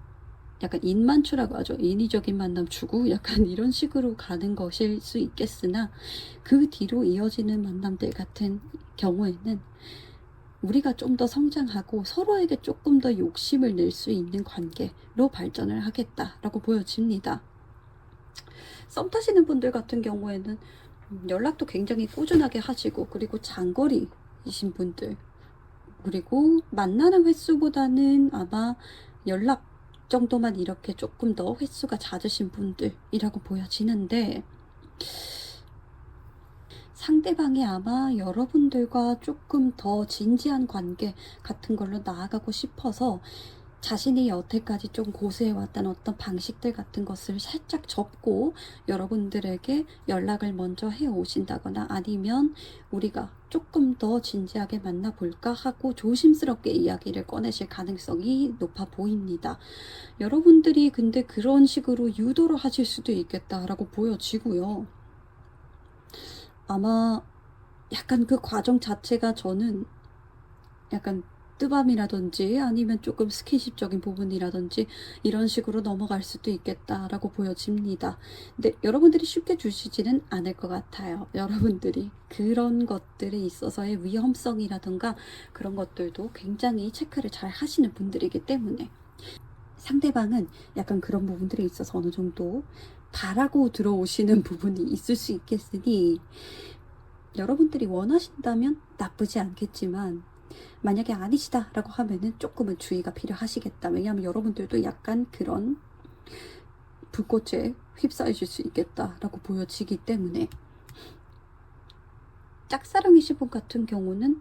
약간 인만추라고 하죠. 인위적인 만남 추구 약간 이런 식으로 가는 것일 수 있겠으나, 그 뒤로 이어지는 만남들 같은 경우에는 우리가 좀 더 성장하고 서로에게 조금 더 욕심을 낼 수 있는 관계로 발전을 하겠다라고 보여집니다. 썸 타시는 분들 같은 경우에는 연락도 굉장히 꾸준하게 하시고, 그리고 장거리이신 분들, 그리고 만나는 횟수보다는 아마 연락 정도만 이렇게 조금 더 횟수가 잦으신 분들이라고 보여지는데, 상대방이 아마 여러분들과 조금 더 진지한 관계 같은 걸로 나아가고 싶어서 자신이 여태까지 좀 고수해왔던 어떤 방식들 같은 것을 살짝 접고 여러분들에게 연락을 먼저 해 오신다거나 아니면 우리가 조금 더 진지하게 만나볼까 하고 조심스럽게 이야기를 꺼내실 가능성이 높아 보입니다. 여러분들이 근데 그런 식으로 유도를 하실 수도 있겠다라고 보여지고요. 아마 약간 그 과정 자체가 저는 약간 뜨밤이라든지 아니면 조금 스킨십적인 부분이라든지 이런 식으로 넘어갈 수도 있겠다라고 보여집니다. 근데 여러분들이 쉽게 주시지는 않을 것 같아요. 여러분들이 그런 것들에 있어서의 위험성이라든가 그런 것들도 굉장히 체크를 잘 하시는 분들이기 때문에 상대방은 약간 그런 부분들에 있어서 어느 정도 바라고 들어오시는 부분이 있을 수 있겠으니 여러분들이 원하신다면 나쁘지 않겠지만 만약에 아니시다 라고 하면은 조금은 주의가 필요하시겠다. 왜냐하면 여러분들도 약간 그런 불꽃에 휩싸이실 수 있겠다라고 보여지기 때문에 짝사랑이신 분 같은 경우는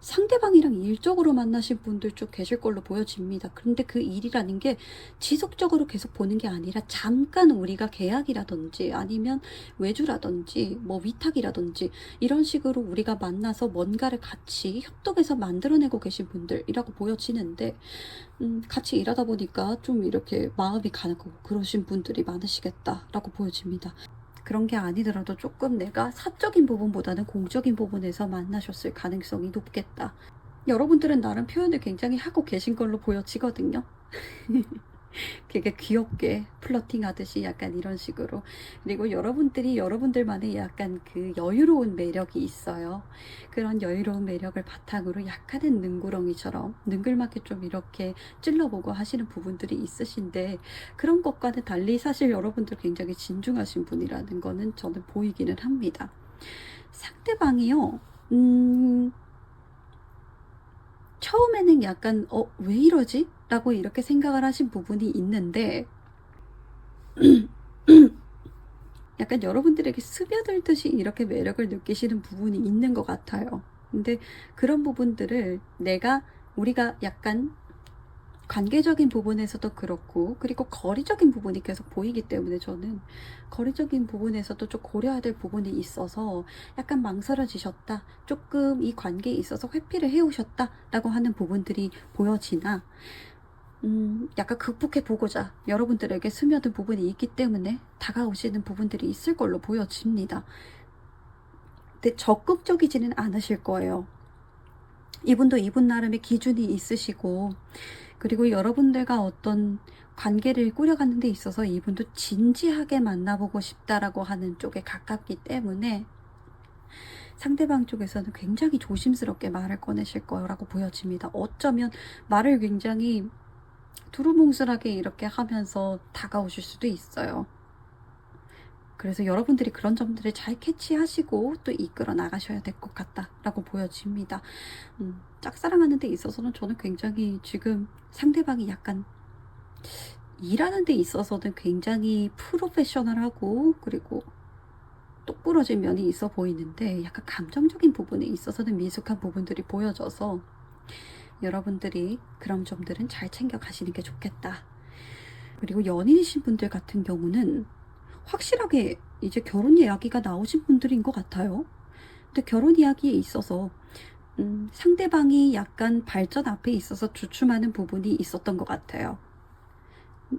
상대방이랑 일적으로 만나신 분들 쭉 계실 걸로 보여집니다. 그런데 그 일이라는 게 지속적으로 계속 보는 게 아니라 잠깐 우리가 계약이라든지 아니면 외주라든지 뭐 위탁이라든지 이런 식으로 우리가 만나서 뭔가를 같이 협동해서 만들어내고 계신 분들이라고 보여지는데 같이 일하다 보니까 좀 이렇게 마음이 가고 그러신 분들이 많으시겠다라고 보여집니다. 그런 게 아니더라도 조금 내가 사적인 부분보다는 공적인 부분에서 만나셨을 가능성이 높겠다. 여러분들은 나름 표현을 굉장히 하고 계신 걸로 보여지거든요. 되게 귀엽게 플러팅 하듯이 약간 이런 식으로. 그리고 여러분들이 여러분들만의 약간 그 여유로운 매력이 있어요. 그런 여유로운 매력을 바탕으로 약간은 능구렁이처럼 능글맞게 좀 이렇게 찔러보고 하시는 부분들이 있으신데 그런 것과는 달리 사실 여러분들 굉장히 진중하신 분이라는 거는 저는 보이기는 합니다. 상대방이요. 처음에는 약간 왜 이러지? 라고 이렇게 생각을 하신 부분이 있는데 약간 여러분들에게 스며들듯이 이렇게 매력을 느끼시는 부분이 있는 것 같아요. 근데 그런 부분들을 우리가 약간 관계적인 부분에서도 그렇고 그리고 거리적인 부분이 계속 보이기 때문에 저는 거리적인 부분에서도 좀 고려해야 될 부분이 있어서 약간 망설여지셨다, 조금 이 관계에 있어서 회피를 해오셨다 라고 하는 부분들이 보여지나 약간 극복해 보고자 여러분들에게 스며든 부분이 있기 때문에 다가오시는 부분들이 있을 걸로 보여집니다. 근데 적극적이지는 않으실 거예요. 이분도 이분 나름의 기준이 있으시고 그리고 여러분들과 어떤 관계를 꾸려가는 데 있어서 이분도 진지하게 만나보고 싶다라고 하는 쪽에 가깝기 때문에 상대방 쪽에서는 굉장히 조심스럽게 말을 꺼내실 거라고 보여집니다. 어쩌면 말을 굉장히 두루뭉술하게 이렇게 하면서 다가오실 수도 있어요. 그래서 여러분들이 그런 점들을 잘 캐치하시고 또 이끌어 나가셔야 될 것 같다라고 보여집니다. 짝사랑하는 데 있어서는 저는 굉장히 지금 상대방이 약간 일하는 데 있어서는 굉장히 프로페셔널하고 그리고 똑부러진 면이 있어 보이는데 약간 감정적인 부분에 있어서는 미숙한 부분들이 보여져서 여러분들이 그런 점들은 잘 챙겨 가시는 게 좋겠다. 그리고 연인이신 분들 같은 경우는 확실하게 이제 결혼 이야기가 나오신 분들인 것 같아요. 근데 결혼 이야기에 있어서 상대방이 약간 발전 앞에 있어서 주춤하는 부분이 있었던 것 같아요.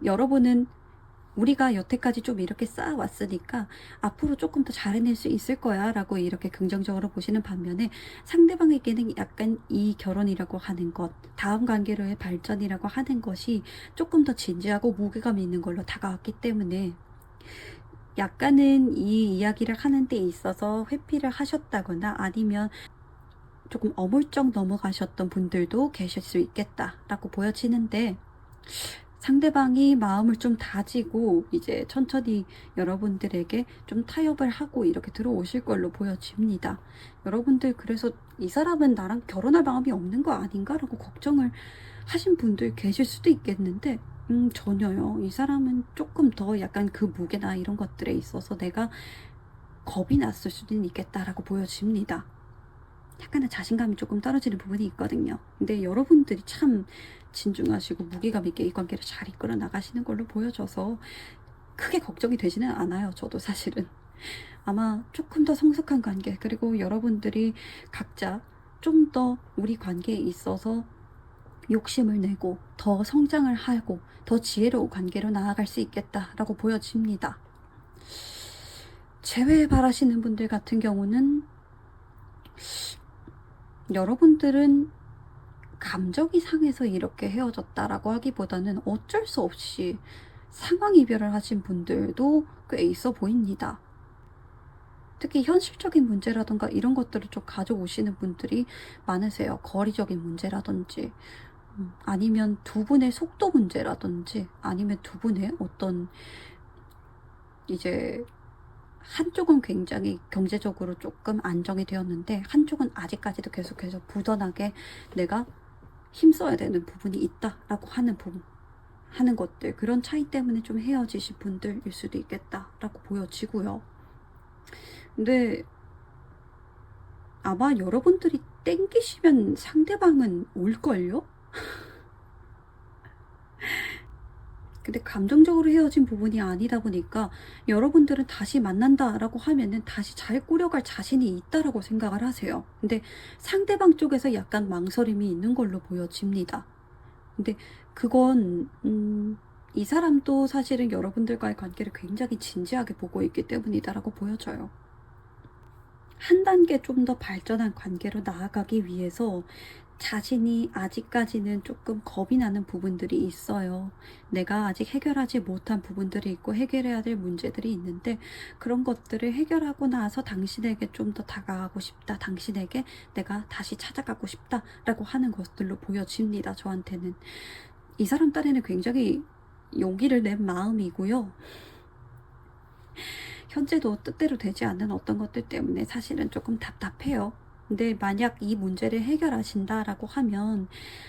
여러분은 우리가 여태까지 좀 이렇게 쌓아왔으니까 앞으로 조금 더 잘해낼 수 있을 거야 라고 이렇게 긍정적으로 보시는 반면에 상대방에게는 약간 이 결혼이라고 하는 것, 다음 관계로의 발전이라고 하는 것이 조금 더 진지하고 무게감 있는 걸로 다가왔기 때문에 약간은 이 이야기를 하는 데 있어서 회피를 하셨다거나 아니면 조금 어물쩍 넘어가셨던 분들도 계실 수 있겠다라고 보여지는데 상대방이 마음을 좀 다지고 이제 천천히 여러분들에게 좀 타협을 하고 이렇게 들어오실 걸로 보여집니다. 여러분들 그래서 이 사람은 나랑 결혼할 마음이 없는 거 아닌가? 라고 걱정을 하신 분들 계실 수도 있겠는데 전혀요. 이 사람은 조금 더 약간 그 무게나 이런 것들에 있어서 내가 겁이 났을 수도 있겠다라고 보여집니다. 약간의 자신감이 조금 떨어지는 부분이 있거든요. 근데 여러분들이 참 진중하시고 무게감 있게 이 관계를 잘 이끌어 나가시는 걸로 보여져서 크게 걱정이 되지는 않아요. 저도 사실은. 아마 조금 더 성숙한 관계, 그리고 여러분들이 각자 좀 더 우리 관계에 있어서 욕심을 내고 더 성장을 하고 더 지혜로운 관계로 나아갈 수 있겠다라고 보여집니다. 재회 바라시는 분들 같은 경우는 여러분들은 감정이 상해서 이렇게 헤어졌다라고 하기보다는 어쩔 수 없이 상황 이별을 하신 분들도 꽤 있어 보입니다. 특히 현실적인 문제라던가 이런 것들을 좀 가져오시는 분들이 많으세요. 거리적인 문제라든지 아니면 두 분의 속도 문제라든지 아니면 두 분의 어떤 이제 한쪽은 굉장히 경제적으로 조금 안정이 되었는데 한쪽은 아직까지도 계속해서 부단하게 내가 힘써야 되는 부분이 있다라고 하는 것들, 그런 차이 때문에 좀 헤어지신 분들일 수도 있겠다라고 보여지고요. 근데 아마 여러분들이 땡기시면 상대방은 올걸요? 근데 감정적으로 헤어진 부분이 아니다 보니까 여러분들은 다시 만난다라고 하면은 다시 잘 꾸려갈 자신이 있다라고 생각을 하세요. 근데 상대방 쪽에서 약간 망설임이 있는 걸로 보여집니다. 근데 그건 이 사람도 사실은 여러분들과의 관계를 굉장히 진지하게 보고 있기 때문이다라고 보여져요. 한 단계 좀 더 발전한 관계로 나아가기 위해서 자신이 아직까지는 조금 겁이 나는 부분들이 있어요. 내가 아직 해결하지 못한 부분들이 있고 해결해야 될 문제들이 있는데 그런 것들을 해결하고 나서 당신에게 좀 더 다가가고 싶다. 당신에게 내가 다시 찾아가고 싶다라고 하는 것들로 보여집니다. 저한테는. 이 사람 딴에는 굉장히 용기를 낸 마음이고요. 현재도 뜻대로 되지 않는 어떤 것들 때문에 사실은 조금 답답해요. 근데 만약 이 문제를 해결하신다라고 하면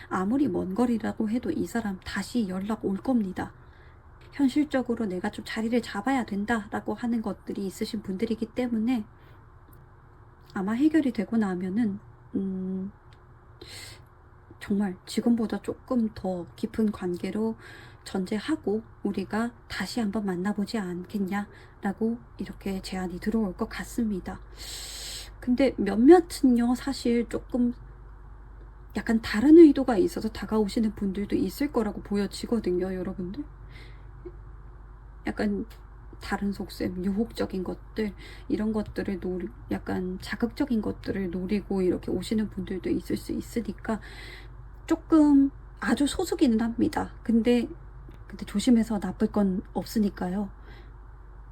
아무리 먼 거리라고 해도 이 사람 다시 연락 올 겁니다. 현실적으로 내가 좀 자리를 잡아야 된다라고 하는 것들이 있으신 분들이기 때문에 아마 해결이 되고 나면은 정말 지금보다 조금 더 깊은 관계로 전제하고 우리가 다시 한번 만나보지 않겠냐라고 이렇게 제안이 들어올 것 같습니다. 근데 몇몇은요 사실 조금 약간 다른 의도가 있어서 다가오시는 분들도 있을 거라고 보여지거든요. 여러분들 약간 다른 속셈, 유혹적인 것들, 이런 것들을 약간 자극적인 것들을 노리고 이렇게 오시는 분들도 있을 수 있으니까 조금 아주 소수기는 합니다. 근데 조심해서 나쁠 건 없으니까요.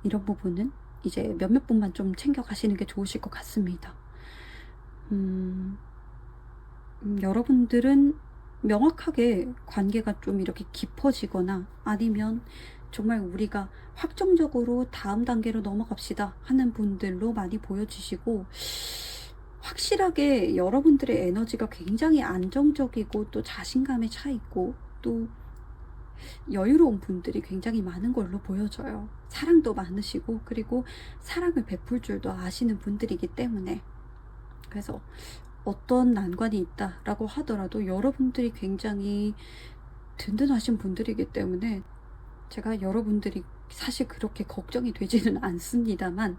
이런 부분은 이제 몇몇 분만 좀 챙겨가시는 게 좋으실 것 같습니다. 여러분들은 명확하게 관계가 좀 이렇게 깊어지거나 아니면 정말 우리가 확정적으로 다음 단계로 넘어갑시다 하는 분들로 많이 보여지시고 확실하게 여러분들의 에너지가 굉장히 안정적이고 또 자신감에 차 있고 또 여유로운 분들이 굉장히 많은 걸로 보여져요. 사랑도 많으시고 그리고 사랑을 베풀 줄도 아시는 분들이기 때문에 그래서 어떤 난관이 있다라고 하더라도 여러분들이 굉장히 든든하신 분들이기 때문에 제가 여러분들이 사실 그렇게 걱정이 되지는 않습니다만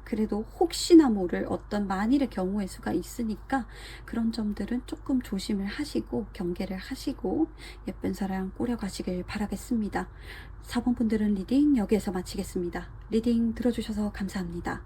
그래도 혹시나 모를 어떤 만일의 경우의 수가 있으니까 그런 점들은 조금 조심을 하시고 경계를 하시고 예쁜 사랑 꾸려가시길 바라겠습니다. 4번 분들은 리딩 여기에서 마치겠습니다. 리딩 들어주셔서 감사합니다.